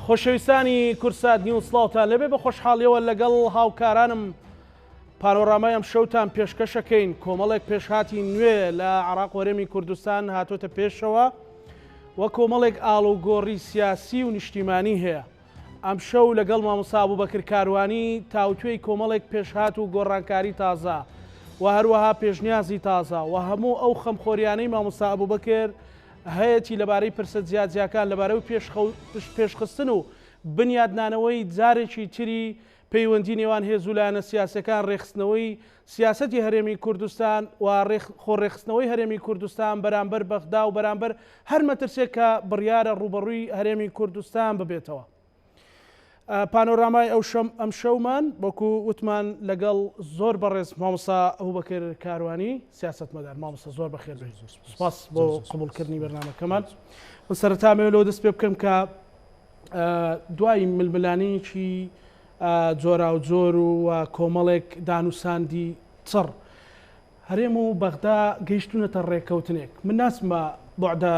خۆشەویستانی کورسات نیوز سڵاوتان لەبێ بە خۆشحاڵیەوە لەگەڵ هاوکارانم پانۆرامای ئەم شەوتان پێشکەشەکەین. کۆمەڵێک پێشهاتی نوێ لە عێراق وەرەمی کوردستان هاتوۆتە پێشەوە وە کۆمەڵێک ئاڵوگۆڕی سیاسی و نیشتیمانی هەیە. ئەم شەو لەگەڵ مامۆستا ئەبوبەکر کاروانی تاوتوێی کۆمەڵێک پێشهات و گۆڕانکاری تازە و هەروەها پێشنیازی تازە و هەموو ئەو خەمخۆریانەی مامۆستا ئەبوبەکر هەیەی لەبارەی پرسە جیاجیاکان لەبارەی پێشخستن و بنیادنانەوەی جارێکی تری پەیوەندی نێوان هێز و لایەنە سیاسەکان ڕێخستنەوەی سیاسەتی هەرێمی کوردستان و خۆڕێخستنەوەی هەرێمی کوردستان بەرامبەر بەغدا و بەرامبەر هەر مەترسێک کە بڕیارە ڕوبەڕووی هەرێمی کوردستان ببێتەوە. پانۆرامای ئەم شەومان بەکو وتمان لەگەڵ زۆر بەڕێز مامۆستا ئەبوبەکر کاروانی سیاسەتمەدار. مامۆستا زۆر بەخێر بێت. سوپاس بۆ قبولکردنی بەرنامەکەمان. من سەرەتا مەوێت دەست پێ بکەم کە دوای ململانەیەکی جۆرا و جۆر و کۆمەڵێک دانووساندی چڕ هەرێم و بەغدا گەیشتونەتە ڕێکەوتنێک. من ناسمە بۆعدە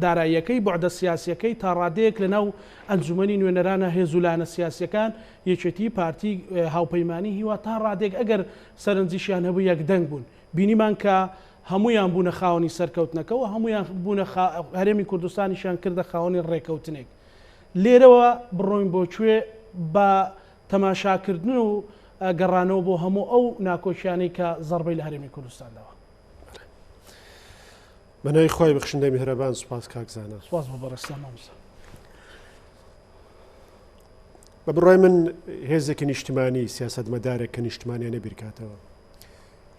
داراییەکەی بۆعدە سیاسیەکەی تا ڕادەیەک لەناو ئەنجومەنی نوێنەرانە هێز و لایەنە سیاسیەکان یەکێتی پارتی هاوپەیمانی هیوا تا ڕادێک ئەگەر سەرنجیشیان هەبوو یەکدەنگ بوون بینیمان کە هەمویان بوونە خاوەنی سەرکەوتنەکەەوە هەمویان بوونە هەرێمی کوردستانیشان کردە خاوەنی ڕێکەوتنێک. لێرەوە بڕۆین بۆکوێ بە تەماشاکردن و گەڕانەوە بۆ هەموو ئەو ناکۆچیانەی کە زەربەی لە هەرێمی کوردستانداوە. بەنای خۆی بەخشندەی میهرەبان سوپاس کاکزانە. سوپاس بۆ بەڕێستان مامۆستا. بە بڕای من هێزێکی نیشتیمانی سیاسەتمەدارێک کە نیشتیمانیانە بیرکاتەوە.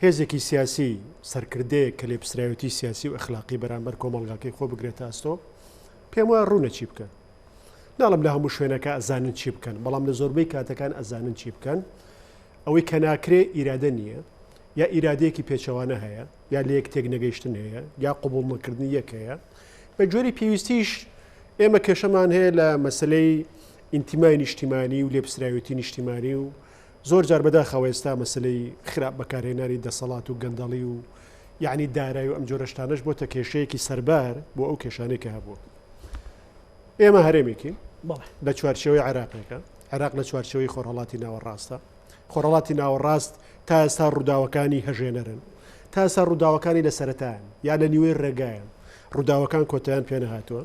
هێزێکی سیاسی سەرکردەیە کە لێ پسرایەتی سیاسی و ئەخلاقی بەرامبەر کۆمەڵگاکەی خۆ بگرێتە ئەستۆ پێم وایە ڕوونە چی بکەن. ناڵم لە هەموو شوێنەکە ئەزانن چی بکەن، بەڵام لە زۆربەی کاتەکان ئەزانن چی بکەن. ئەوەی کە ناکرێ ئیرادە نییە، یا ئیرادەیەکی پێچەوانە هەیە، یا لە یەک تێک نەگەیشتن هەیە، یا قبول نەکردنی یەک هەیە. بە جۆری پێویستیش ئێمە کێشەمان هەیە لە مەسلەی ئینتیمای نیشتیمانی و لێپسراوێتی نیشتیمانی و زۆر جار بەداخەوە ئێستا مەسلەی خراپ بەکارهێنانی دەسەڵات و گەندەڵی و یعنی دارایی و ئەم جۆرە شتانەش بۆتە کێشەیەکی سەربار بۆ ئەو کێشانەی کە هەبوو. ئێمە هەرێمێکی لە چوارچەوەی عێراقێکە، عێراق لە چوارچەوەی خۆرهەڵاتی ناوەڕاستە. خۆرهەڵاتی ناوەڕاست تا ئێستا ڕووداوەکانی هەژێنەرن، تا ئێستا ڕووداوەکانی لە سەرەتایان یا لە نیوەی ڕێگایان، ڕووداوەکان کۆتاییان پێ نەهاتووە.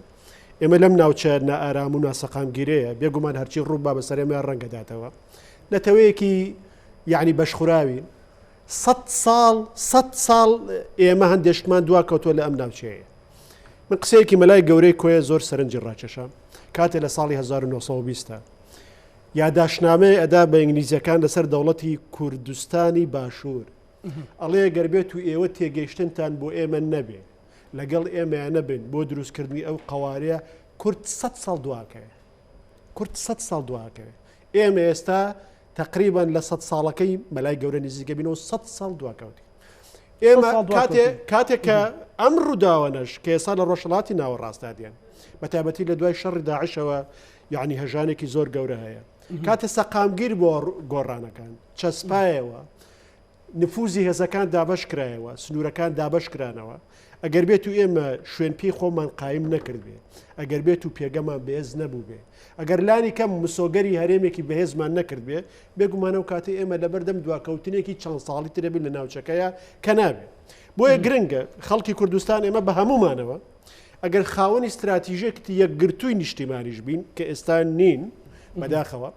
ئێمە لەم ناوچە نائارام و ناسەقامگیرەیە بێگومان هەرچی ڕووبا بەسەرێمە ڕەنگەداتەوە لە تەوەیەکی یعنی بەشخوراوین 100 ساڵ ئێمە هەندێشتمان دوا کەوتووە لە ئەم ناوچەیە. من قسەیەکی مەلای گەورەی کۆیە زۆر سەرنجی ڕاکێشام کاتێ لە ساڵی 1920 یاداشنامەی ئەدا بە ئینگلیزیەکان لەسەر دەوڵەتی کوردستانی باشوور. ئەڵێ گەربێت و ئێوە تێگەیشتنتان بۆ ئێمە نەبێ لەگەڵ ئێمەیان نەبن بۆ دروستکردنی ئەو قەوارەیە کورد 100 ساڵ دواکەوێ. کورد 100 ساڵ دواکەوێ. ئێمە ئێستا تقریبان لە 100 ساڵەکەی مەلای گەورە نزیکە بینەوە 100 ساڵ دواکەوتی. ئێمە کاتێک کە ئەم ڕووداوەنەش کە ئێستا لە ڕۆژهەڵاتی ناوەڕاستادیان بە تایبەتی لە دوای شەڕی داعشەوە یعنی هەژانێکی زۆر گەورە هەیە. کاتە سەقامگیر بۆ گۆڕانەکان چەسپایەوە، نفوزی هێزەکان دابەش کرایەوە، سنوورەکان دابەش کرانەوە. ئەگەر بێت و ئێمە شوێن پێی خۆمان قایم نەکرد بێ، ئەگەر بێت و پێگەمان بەهێز نەبوو بێ، ئەگەر لانی کەم مسۆگەری هەرێمێکی بەهێزمان نەکرد بێ، بێگومانە و کاتی ئێمە لەبەردەم دواکەوتنێکی چەند ساڵی ترەبێت لە ناوچەکەیە کە نابێت. بۆیە گرنگە خەڵکی کوردستان ئێمە بە هەمومانەوە ئەگەر خاوەنی استراتیژێکی یەکگرتووی نیشتیمانیش بین کە ئێستا نین بەداخەوە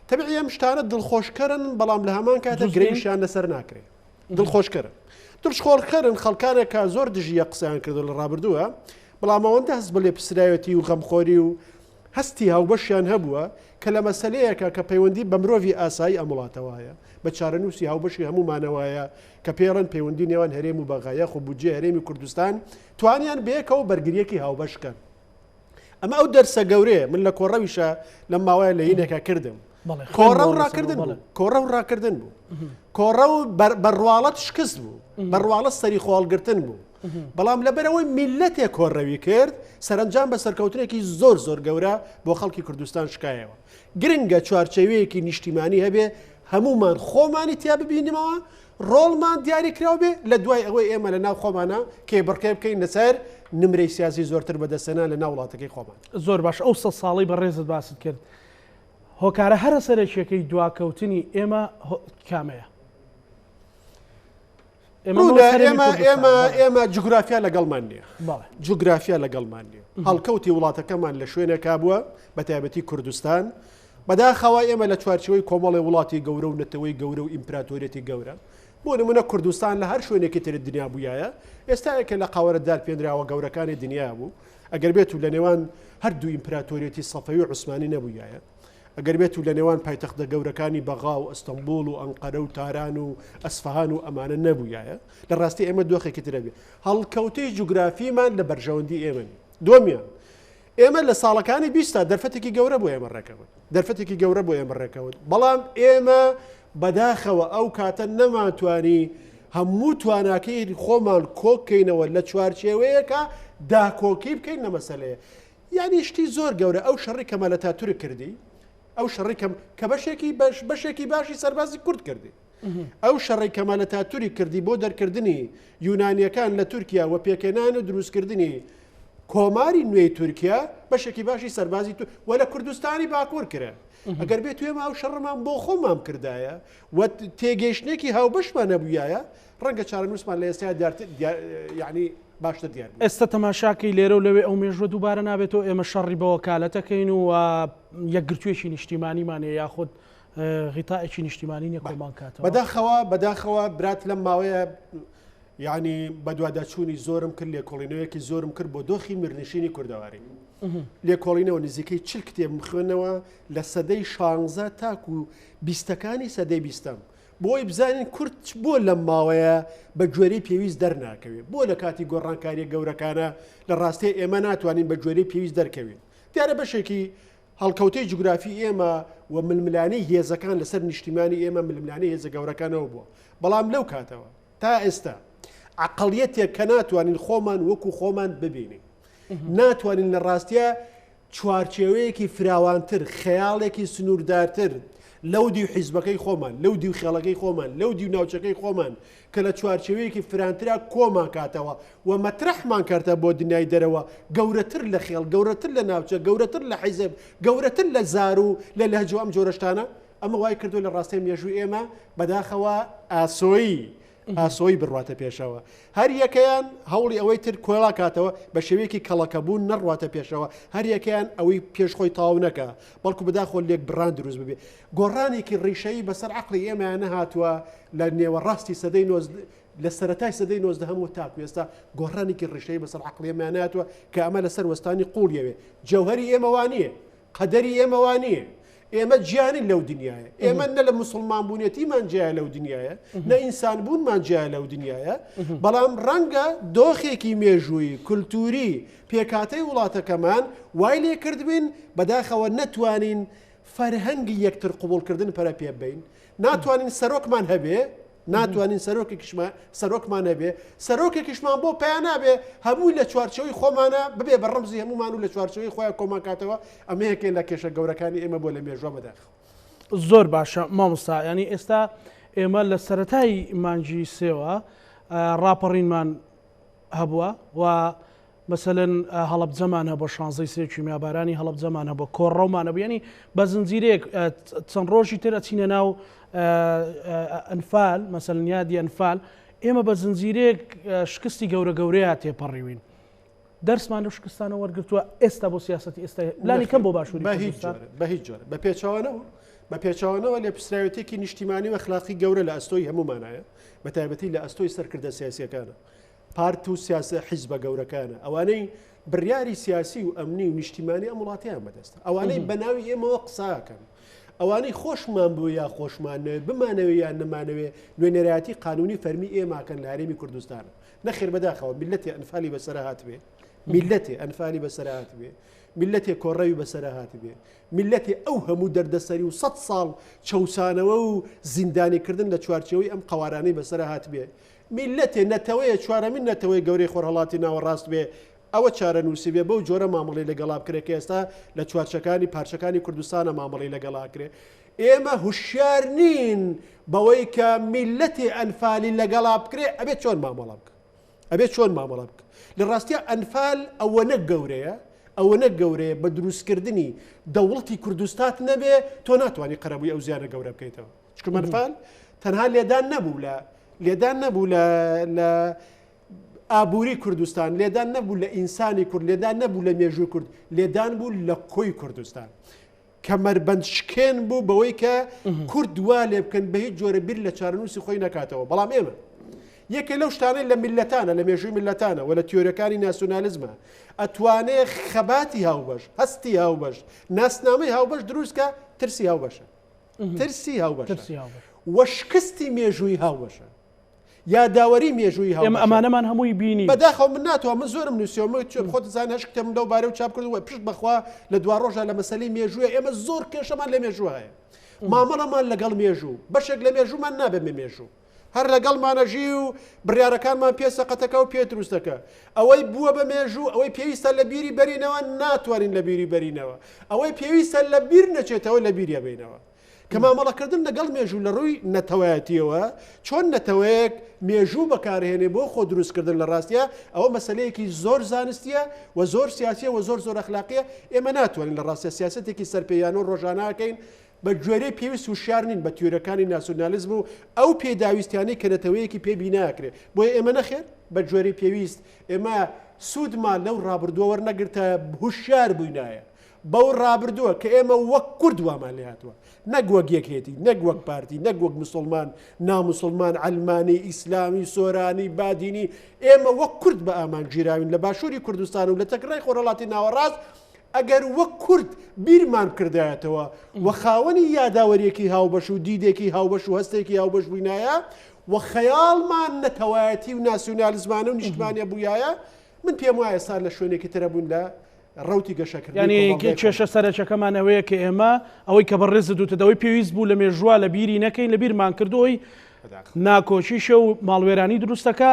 تەبیعی ئەم شتانە دڵخۆشکەرن، بەڵام لە هەمان کاتە گرنگشیان لەسەر ناکرێت. دڵخۆشکەرن دڵخۆشکەرن خەڵکانێک کە زۆر دژی قسەیان کردو لە ڕابردووە، بەڵام ئەوەندە هەست بە لێپسرایەتی و غەمخۆری و هەستی هاوبەشیان هەبووە کە لە مەسەلەیەکە کە پەیوەندی بە مرۆڤی ئاسایی ئەمڵاتەوەیە بە چارەنووسی هاوبەشی هەمومانەوەیە کە پێڵەن پەیوەندی نێوان هەرێم و بەغایە و بودجێ هەرێمی کوردستان توانیان بەیەکەوە بەرگریەکی هاوبەشکەن. ئەمە ئەو دەرسە گەورەیە من لە کۆڕەویشە لەم ماوەیە لە یینێکە کردم. کۆڕە و ڕاکردن بوو. کۆڕە و بەڕواڵەت شکست بوو، بەڕواڵەت سەری خۆڵگرتن بوو. بەڵام لەبەرەوەی میلەتێک کۆڕەوی کرد سەرنجام بە سەرکەوتنێکی زۆر گەورە بۆ خەڵکی کوردستان شکایەوە. گرنگە چوارچەوەیەکی نیشتیمانی هەبێ هەمومان خۆمانی تیا ببینیمەوە ڕۆڵمان دیاری کراو بێ لە دوای ئەوەی ئێمە لە ناو خۆمانە کێبڕکێ بکەین لەسەر نمرەی سیاسی زۆرتر بەدەستێنا لە ناو وڵاتەکەی خۆمان. زۆر باش ئەو 100 ساڵی بەڕێزت باست کرد هۆکارە هەرە سەرەکیەکەی دواکەوتنی ئێمە کامەیە؟ ئێمە جوگرافیا لەگەڵمان نییە جوگرافیا لەگەڵمان نییە هەڵکەوتی وڵاتەکەمان لە شوێنێکا بووە بە تایبەتی کوردستان بەداخەوە ئێمە لە چوارچەوەی کۆمەڵی وڵاتی گەورە و نەتەوەی گەورە و ئیمپراتۆریەتی گەورە بۆ نمونە کوردستان لە هەر شوێنێکی تر دنیا بووایە ئێستا یەکە لە قاوەرەدار پێنراوە گەورەکانی دنیا بوو ئەگەر بێت و لە نێوان هەردوو ئیمپراتۆریەتی سەفەوی و عوسمانی نەبووایە ئەگەر بێت و لە نێوان پایتەختە گەورەکانی بەغا و ئەستەمبول و ئەنقەرە و تاران و ئەسفەهان و ئەمانە نەبووایە لە ڕاستی ئێمە دۆخێکی ترە بێ هەڵکەوتەی جوگرافیمان لە بەرژەوەندی ئێمەنی دووەمیان ئێمە لە ساڵەکانی 20 دەرفەتێکی گەورە بۆ ئێمە ڕێکەوت دەرفەتێکی گەورە بۆ ئێمە ڕێکەوت بەڵام ئێمە بەداخەوە ئەو کاتە نەماتوانی هەموو تواناکەی خۆمان کۆکەینەوە لە چوارچێوەیەکە داکۆکی بکەین لە مەسەلەیە یعنی شتی زۆر گەورە ئەو شەڕی کەمە لە تاتوری کردی ئەو شەڕی کە بەشێکی باشی سەربازی کورد کردی ئەو شەڕی کەمە لە تاتوری کردی بۆ دەرکردنی یونانیەکان لە تورکیا و پێکێنان و دروستکردنی کۆماری نوێی تورکیا بەشێکی باشی سەربازی تو و لە کوردستانی باکوور کرا ئەگەر بێت توێمە ئەو شەڕمان بۆ خۆمان کردایە و تێگەیشتێکی هاوبەشمان نەبووایە ڕەنگە چارەنووسمان لە ئێستا یعنی باشتر دیار ئێستا تەماشاکەی لێرە و لەوێ ئەو مێژوە دووبارە نابێتەوە ئێمە شەڕی بە وەکالەتەکەین و یەکگرتوێکی نیشتیمانیمانێ یاخود غیتائێکی نیشتیمانی نیە کۆمان کاتەوە بەداخەوە برات لەم ماوەیە یعنی بەدواداچوونی زۆرم کرد لێکۆڵینەوەیەکی زۆرم کرد بۆ دۆخی میرنشینی کوردەواری لێکۆڵینەوە نزیکەی 40 کتێب بخوێنەوە لە سەدەی 16 تاکو 20ەکانی سەدەی 20م بۆی بزانین کورد بۆ لەم ماوەیە بە گوێرەی پێویست دەرناکەوێت بۆ لە کاتی گۆڕانکاریە گەورەکانە لە ڕاستی ئێمە ناتوانین بە گوێرەی پێویست دەرکەوێت دیارە بەشێکی هەڵکەوتەی جوگرافی ئێمە و ململانەی هێزەکان لەسەر نیشتیمانی ئێمە ململانەی هێزە گەورەکانەوە بووە بەڵام لەو کاتەوە تا ئێستا عقلیەتێک کە ناتوانین خۆمان وەکو خۆمان ببینین ناتوانین لە ڕاستیە چوارچێوەیەکی فراوانتر خەیاڵێکی سنووردارتر لەو دی حیزبەکەی خۆمان لەو دی خێڵەکەی خۆمان لەو دی ناوچەکەی خۆمان کە لە چوارچێوەیەکی فرانترا کۆمان کاتەوە و مەترەحمان کارتە بۆ دنیای دەرەوە گەورەتر لە خێڵ گەورەتر لە ناوچە گەورەتر لە حیزب گەورەتر لە زار و لە لەهجە ئەم جۆرەشتانە ئەمە وای کردو لە ڕاستی مێژووی ئێمە بەداخەوە ئاسۆی بڕواتە پێشەوە هەر یەکەیان هەوڵی ئەوەی تر کۆڵا کاتەوە بە شێوەیەکی کەڵەکەبوون نەڕواتە پێشەوە هەر یەکەیان ئەوەی پێشخۆی تاو نەکە بەڵکو بەداخۆ لێک بڕان دروست ببێ گۆڕانێکی ڕیشەیی بەسەر عقلی ئێمەیان نەهاتووە لە نێوە ڕاستی سەدەی لە سەرەتای سەدەی 90 هەموو تاکو ئێستا گۆڕانێکی ڕیشەی بەسەر عقلی ئێمەیان نهاتووە کە ئەمە لەسەر وەستانی قوڵیەوێ جەوهەری ئێمە وانییە قەدەری ئێمە وانییە ئێمە گیانی لەو دنیاە ئێمە نە لە مسلمان بوونێتیمان جیای لەو دنیاە نە ئینسان بوونمان جیای لەو دنیاە بەڵام ڕەنگە دۆخێکی مێژووی کولتوری پێکاتەی وڵاتەکەمان وای لێ کردبین بەداخەوە نەتوانین فەرهەنگی یەکتر قوبولکردن پەرە پێ بین ناتوانین سەرۆکمان هەبێ ناتوانین سەرۆکمان هەبێ سەرۆکێکیشمان بۆ پێیان نابێ هەمووی لە چوارچەوەی خۆمانە ببێ بە ڕەمزی هەمومان و لە چوارچەوەی خۆیان کۆمان کاتەوە ئەمە یەکێن لە کێشە گەورەکانی ئێمە بۆ لە مێژوە بەداخەوە زۆر باشە مامۆستا ینی ئێستا ئێمە لە سەرەتای مانجی سێوە ڕاپەڕینمان هەبووە و مەسەلەن هەڵەبجەمان هەبوو 16 سێکی میابارانی هەڵەبجەمان هەبوو کۆڕەومان هەبوو ینی بە زنجیرێک چەند ڕۆژی تر ئەچینە ناو ئەنفال مەسەلەن یادی ئەنفال ئێمە بە زنجیرێک شکستی گەورە گەورەیە تێپەڕیوین دەرسمان لەو شکستانە وەرگرتووە ئێستا بۆ سیاسەتی ئێستا لانی کەم بۆ باشووری بە هیچ جۆرە بە پێچەوانەوە لە پسراوەتێکی نیشتیمانی و ئەخلاقی گەورە لە ئەستۆی هەمومانایە بە تایبەتی لە ئەستۆی سەرکردە سیاسیەکانە پارت و سیاسە حیزبە گەورەکانە ئەوانەی بڕیاری سیاسی و ئەمنی و نیشتیمانی ئەم وڵاتیان بەدەستە ئەوانەی بەناوی ئێمەوە قساکەن ئەوانەی خۆشمان بوو یا خۆشمانەوێ بمانەوێ یان نەمانەوێ نوێنەرایەتی قانونی فەرمی ئێماکەن لە هەرێمی کوردستانە نەخێر بەداخەوە میلەتی ئەنفالی بەسەر هاتبێ میلەتی ئەنفالی بەسەر هاتبێ میلەتی کۆڕەوی بەسەر هاتبێ میلەتی ئەو هەموو دەردەسەری و 100 ساڵ چەوسانەوە و زیندانیکردن لە چوارچەوەی ئەم قەوارانەی بەسەر هاتبێ میلەتێ نەتەوەیە چوارەمین نەتەوەی گەورەی خۆرهەڵاتی ناوەڕاست بێ ئەوە چارە نووسی بێ بەو جۆرە مامەڵی لەگەڵا بکرێت کە ئێستا لە چوارچەکانی پارچەکانی کوردستانە مامەڵی لەگەڵا کرێ ئێمە هوشیار نین بەوەی کە میلەتی ئەنفالی لەگەڵا بکرێ ئەبێت چۆن مامەڵە بکە ئەبێت چۆن مامەڵە بکە لە ڕاستیە ئەنفال ئەوەنە گەورەیە ئەوەنە گەورەیە بە دروستکردنی دەوڵەتی کوردستان نەبێ تۆ ناتوانانی قەرەبووی ئەو زیانە گەورە بکەیتەوە چکە ئەنفال تەنها لێدان نەبوو لە ئابووری کوردستان لێدان نەبوو لە ئینسانی کورد لێدان نەبوو لە مێژووی کورد لێدان بوو لە کۆی کوردستان کەمەربەند شکێن بوو بەوەی کە کورد دوا لێ بکەن بە هیچ جۆرە بیر لە چارەنووسی خۆی نەکاتەوە بەڵام ئێمە یەکێ لەو شتانەی لە میلەتانە لە مێژووی میلەتانە و لە تیۆرەکانی ناسیۆنالیزمە ئەتوانێت خەباتی هاوبەش هەستی هاوبەش ناسنامەی هاوبەش دروستکە ترسی هاوبەشە ترسی هاوبەش وەشکستی مێژووی هاوبەشە یاداوەری مێژووی هاوبەش ئەمانەمان هەمووی بینی بەداخەوە من ناتوە من زۆرم نووسیەوە خۆت زان هەش کتێم لەو بارەی و چاپ کردووە پشت بەخوا لە دوا ڕۆژە لە مەسەلەی مێژوویە ئێمە زۆر کێشەمان لە مێژوو هەیە مامەڵەمان لەگەڵ مێژوو بەشێک لە مێژوومان نابێت مێژوو هەر لەگەڵمانەژی و بڕیارەکانمان پێسەقەتەکە و پێ دروستەکە ئەوەی بووە بە مێژوو ئەوەی پێویستە لە بیری بەرینەوە ناتوانین لە بیری بەرینەوە ئەوەی پێویستە لە بیر نەچێتەوە لە بیریە بینەوە کە مامەڵەکردن لەگەڵ مێژوو لە ڕووی نەتەوایەتیەوە چۆن نەتەوەیەک مێژوو بەکارهێنێ بۆ خۆ دروستکردن لە ڕاستیە ئەوە مەسلەیەکی زۆر زانستیە و زۆر سیاسیە و زۆر ئەخلاقیە ئێمە ناتوانین لە ڕاستە سیاسەتێکی سەرپێیان و ڕۆژانەکەین بە گوێرەی پێویست وشار نین بە تیۆرەکانی ناسیۆنالیزم و ئەو پێداویستیانەی کە نەتەوەیەکی پێ بیناکرێ بۆیە ئێمە نەخێر بە گوێرەی پێویست ئێمە سوودمان لەو ڕابردووە وەرنەگرتە هوشیار بووینایە بەو ڕابردووە کە ئێمە وەک کورد وامان لێ هاتووە نەک وەک یەکێتی نەک وەک پارتی نەک وەک مسلمان نامسلمان ئەلمانی ئیسلامی سۆرانی بادینی ئێمە وەک کورد بە ئامانگیراوین لە باشووری کوردستان و لە تەکڕای خۆرەڵاتی ناوەڕاست ئەگەر وەک کورد بیرمان کردایەتەوە و خاوەنی یاداوەریەکی هاوبەش و دیدێکی هاوبەش و هەستێکی هاوبەش بووینایە و خەیاڵمان نەتەوایەتی و ناسیۆنالیزمانە و نیشتمانە بوویایە من پێم وایە ئێستا لە شوێنێکی ترە بوون لە ڕوتی گەشەکردن ینی کێشە سەرچەکەمانەوەیە کە ئێمە ئەوەی کە بەڕێزت دوتەوەی پێویست بوو لە مێژووە لە بیری نەکەین لە بیرمان کردەوەی ناکۆچیشە و ماڵوێرانی دروستەکە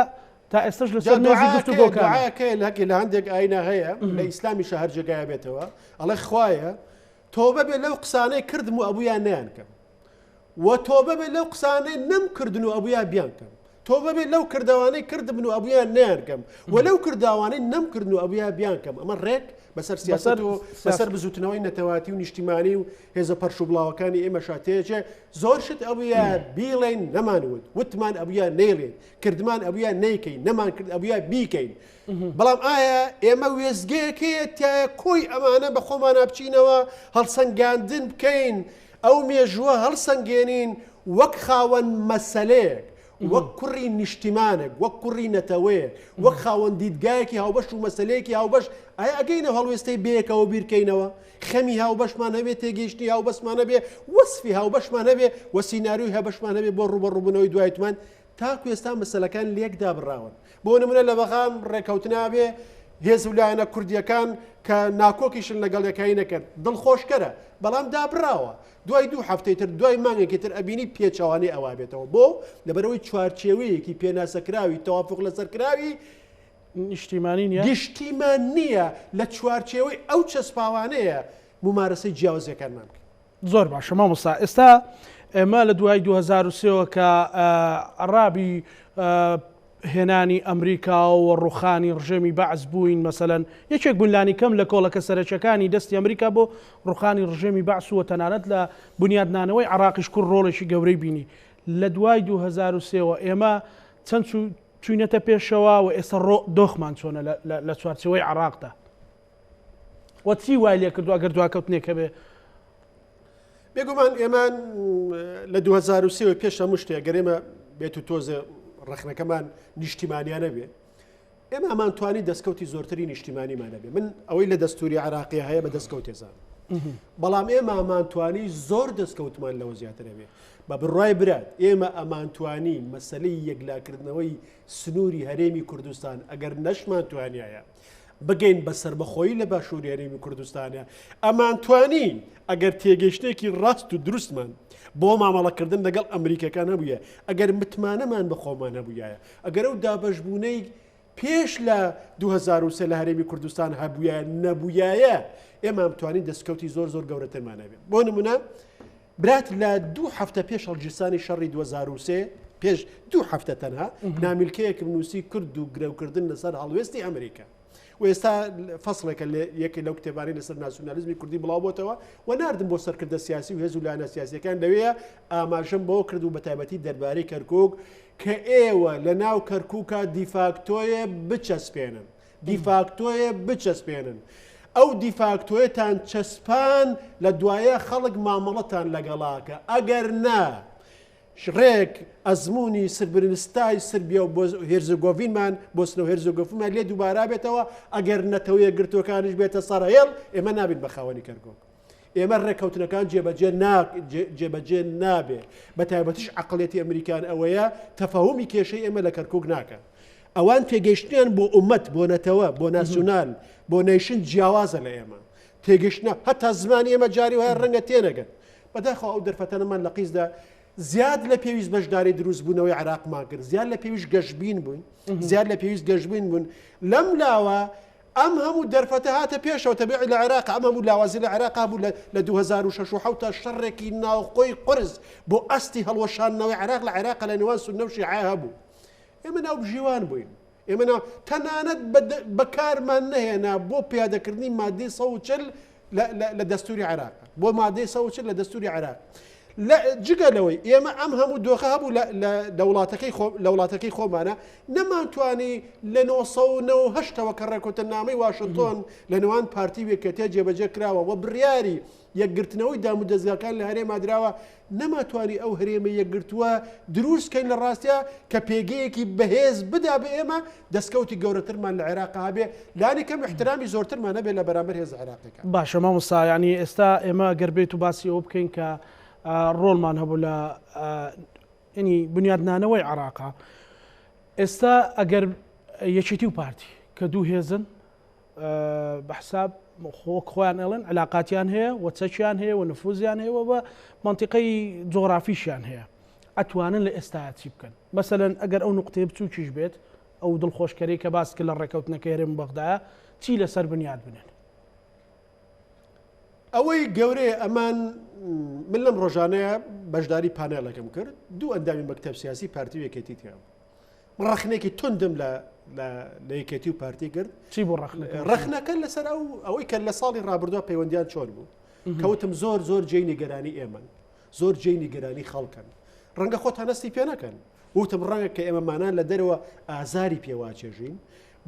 تا ئێستش لەسەر مێژی گفتوگۆکە لە هەندێک ئاینە هەیە لە ئیسلامی شە هەرجێگایە بێتەوە ئەڵێ خوایە تۆبە بێ لەو قسانەی کردم و ئەبوویان نیانکەم و تۆبە بێ لەو قسانەی نەمکردن و ئەبوویان بیانکەم تۆبە بێ لەو کردوانەی کردبن و ئەبوویان نیانکەم و لەو کردوانەی نەمکردن و ئەبوویان بیانکەم ئەمە ڕێک بەسەر سیاست و بەسەر بزوتنەوەی نەتەواتی و نیشتیمانی و هێزە پەرش و بڵاوەکانی ئێمە شاتەیەکێ زۆر شت ئەویە بیڵێن نەمانوت وتمان ئەویە نێڵێن کردمان ئەویە نیکەین نەمان کرد ئەویە بیکەین بەڵام ئایا ئێمە وێزگەیەکەیە کۆی ئەمانە بە خۆمانە بچینەوە هەڵسەنگاندن بکەین ئەو مێژووە هەڵسەنگێنین وەک خاوەن مەسەلەیەک وەک کوڕی نیشتیمانێک وەک کوڕی نەتەوەیە وەک خاوەن دیدگایەکی هاوبەش و مەسلەیەکی هاوبەش ئایا ئەگەینە هەڵوێستەی بەیەکەوە بیرکەینەوە خەمی هاوبەشمان هەبێت تێگەیشتنی هاوبەشمان هەبێ وەسفی هاوبەشمان هەبێ و سیناریۆی هەبەشمان هەبێ بۆ ڕوبەڕووبوونەوەی دوایتمان تاکو ئێستا مەسەلەکان لێکدا بڕاون بۆ نمونە لە بەغام ڕێکەوتنابێ هێز ولایەنە کوردیەکان کە ناکۆکیشن لەگەڵ یەکایی نەکرد دڵخۆشکەرە بەڵام دابراوە دوای دوو هەفتەی تر دوای مانگێکی تر ئەبینی پێچەوانی ئەوا بێتەوە بۆ لەبەرەوەی چوارچێوەیەکی پێناسەکراوی تەوافق لەسەرکراوی گشتیمان نییە لە چوارچێوەی ئەو چەسپاوانەیە ممارەسەی جیاوازەکانمان بکەین. زۆر باشە مامۆستا ئێستا ئێمە لە دوای 2023ەوە کە ڕابی هێنانی ئەمریکا و ڕوخانی ڕژێمی بەعز بووین مەسەلەن یەکێک بوونلانی کەم لە کۆڵەکە سەرچەکانی دەستی ئەمریکا بۆ ڕوخانی ڕژێمی بەعس و تەنانەت لە بنیادنانەوەی عراقیش کوڕ ڕۆڵێکی گەورەی بینی لە دوای 2023ەوە ئێمە چەند چوینەتە پێشەوە و ئێستا دۆخمان چۆنە لە چوارچەوەی عراقدا وەچی وای لێ کردووە گەر دواکەوتنێکە بێ بێگومان ئێمە لە 2023 پێش هەموو شتێ گەر ئێمە بێت و تۆزە ڕخنەکەمان نیشتیمانیانە بێ ئێمە ئەمانتوانی دەستکەوتی زۆرتری نیشتیمانیمانە بێ من ئەوەی لە دەستوری عراقی هەیە بە دەستکەوت تێزان بەڵام ئێمە ئەمانتوانی زۆر دەستکەوتمان لەوە زیاترە بێ بە بڕای برات ئێمە ئەمانتوانی مەسلەی یەکلاکردنەوەی سنووری هەرێمی کوردستان ئەگەر نەشمان توانایە بگەین بەسەر بەخۆی لە باشووری هەرێمی کوردستانە ئەمانتوانین ئەگەر تێگەشتێکی ڕاست و دروستمان بۆ مامەڵەکردن لەگەڵ ئەمریکەکان هەبووە ئەگەر متمانەمان بە خۆمان هەبووایە ئەگەر ئەو دابەشبوونەی پێش لە 2023 لە هەرێمی کوردستان هەبووە نەبووایە ئێمە ئەمتوانین دەستکەوتی زۆر گەورەترمانە بێت بۆ نمونە برات لە 2 هەفتە پێش هەڵگیرسانی شەڕی 2023 پێش 2 هەفتە تەنها نامیلکەیەکم نووسی کرد و گرێوکردن لەسەر هەڵوێستی ئەمریکا و ئێستا فەسڵێکە یەکێ لەو کتێبانی لەسەر ناسیۆنالیزمی کوردی بڵاوبۆتەوە و ناردم بۆ سەرکردە سیاسی و هێز و لایەنە سیاسیەکان لەوەیە ئاماژەم بۆ کرد و بە تایبەتی دەربارەی کەرکووک کە ئێوە لە ناو کەرکووکە دیفاکتۆیە بچەسپێنن دیفاکتۆیە بچەسپێنن ئەو دیفاکتۆیەتان چەسپان لە دوایە خەڵک مامەڵەتان لەگەڵاکە ئەگەر نا ڕێک ئەزمموی سربرنستای سربیا و بۆ هێرزگۆڤینمان بۆسنەوە هێرزگۆفمان لێ دووبارا بێتەوە ئەگەر نەتەوەیە گرتوەکانش بێتە سەرهێڵ ئێمە نابێت بە خاوەنی کەرکۆک ئێمە ڕێککەوتنەکان جێبەجێ نابێ بە تایبەتیش عقلێتی ئەمریکان ئەوەیە تەفاهمی کێشەی ئێمە لە کەرکۆک ناکە ئەوان تێگەیشتیان بۆ ئومەت بۆ نەتەوە بۆ ناسیۆنال بۆ نەیشن جیاوازە لە ئێمە تێگەشتە هەتا زمانی ئێمە جاری وایە ڕەنگە تێنەگەن بەداخەوە ئەو دەرفەتەنەمان لە قیزدا زیاد لە پێویست بەشداری دروست بوونەوەی عراقمان کرد زیاد لە پێویست گەشتبین بوون زیاد لە پێویست گەشتبین بوون لەم لاوە ئەم هەموو دەرفەتە هاتە پێشەوە تەبیعی لە عێراق ئەم هەموو لاوازی لە عێراق بوو لە 2006 تا شەڕێکی ناوخۆی قرس بۆ ئەستی هەڵوەشانەوەی عێراق لە عێراق لە نێوان سونە و شیعە هەبوو ئێمە ناو بژیوان بووین ئێمە تەنانەت بەکارمان نەهێنا بۆ پیادەکردنی مادەی 140 لە دەستوری عێراق بۆ مادەی 140 لە دەستوری عێراق جگە لەوەی ئێمە ئەم هەموو دۆخە هەبوو لە وڵاتەکەی خۆمانە نەمانتوانی لە 1970ەوە کە ڕێکوتنامەی واشنتۆن لە نێوان پارتی وێکەتێ جێبەجێ کراوە و بڕیاری یەکگرتنەوەی دام و دەستگاکان لە هەرێما درراوە نەماتوانی ئەو هەرێمە یەکگرتووە دروستکەین لە ڕاستە کە پێگەیەکی بەهێز بدا بە ئێمە دەستکەوتی گەورەترمان لە عێراق هەبێ لانی کەم احترامی زۆرترمان نەبێت لە بەرامبەر هێز عێراقیەکە باشە مامۆستا ینی ئێستا ئێمە گەربێت و باسی ئەوە بکەین کە ڕۆڵمان هەبوو لە ینی بنیادنانەوەی عێراقا ئێستا ئەگەر یەکێتی و پارتی کە دوو هێزن بە حساب خۆیان ئەڵێن علااقاتیان هەیە و چەکیان هەیە و نفوزیان هەیە و بە منطقەی جۆرافیشیان هەیە ئەتوانن لە ئێستا چی بکەن مەسەلەن ئەگەر ئەو نقطەیە بچووکیش بێت ئەو دڵخۆشکەری کە باس کرد لە ڕێکەوتنەکە هێرێم بەغدایە چی لەسەر بنیاد بنێن ئەوەی گەورەیە ئەمان من لەم ڕۆژانەیە بەشداری پانێڵەکەم کرد دوو ئەندامی مەکتەب سیاسی پارتی و یەکێتی تیان ڕخنێکی توندم لە یەکێتی و پارتی کرد چی بۆ ڕخنەکە لەسەر ئەوەی کە لە ساڵی ڕابردووە پەیوەندیان چۆن بوو کەوتم زۆر جێی نیگەرانی ئێمن زۆر جێی نیگەرانی خەڵکن ڕەنگە خۆتان هەستی پێ نەکەن وتم ڕەنگە کە ئێمەمانان لە دەرەوە ئازاری پێواچێژین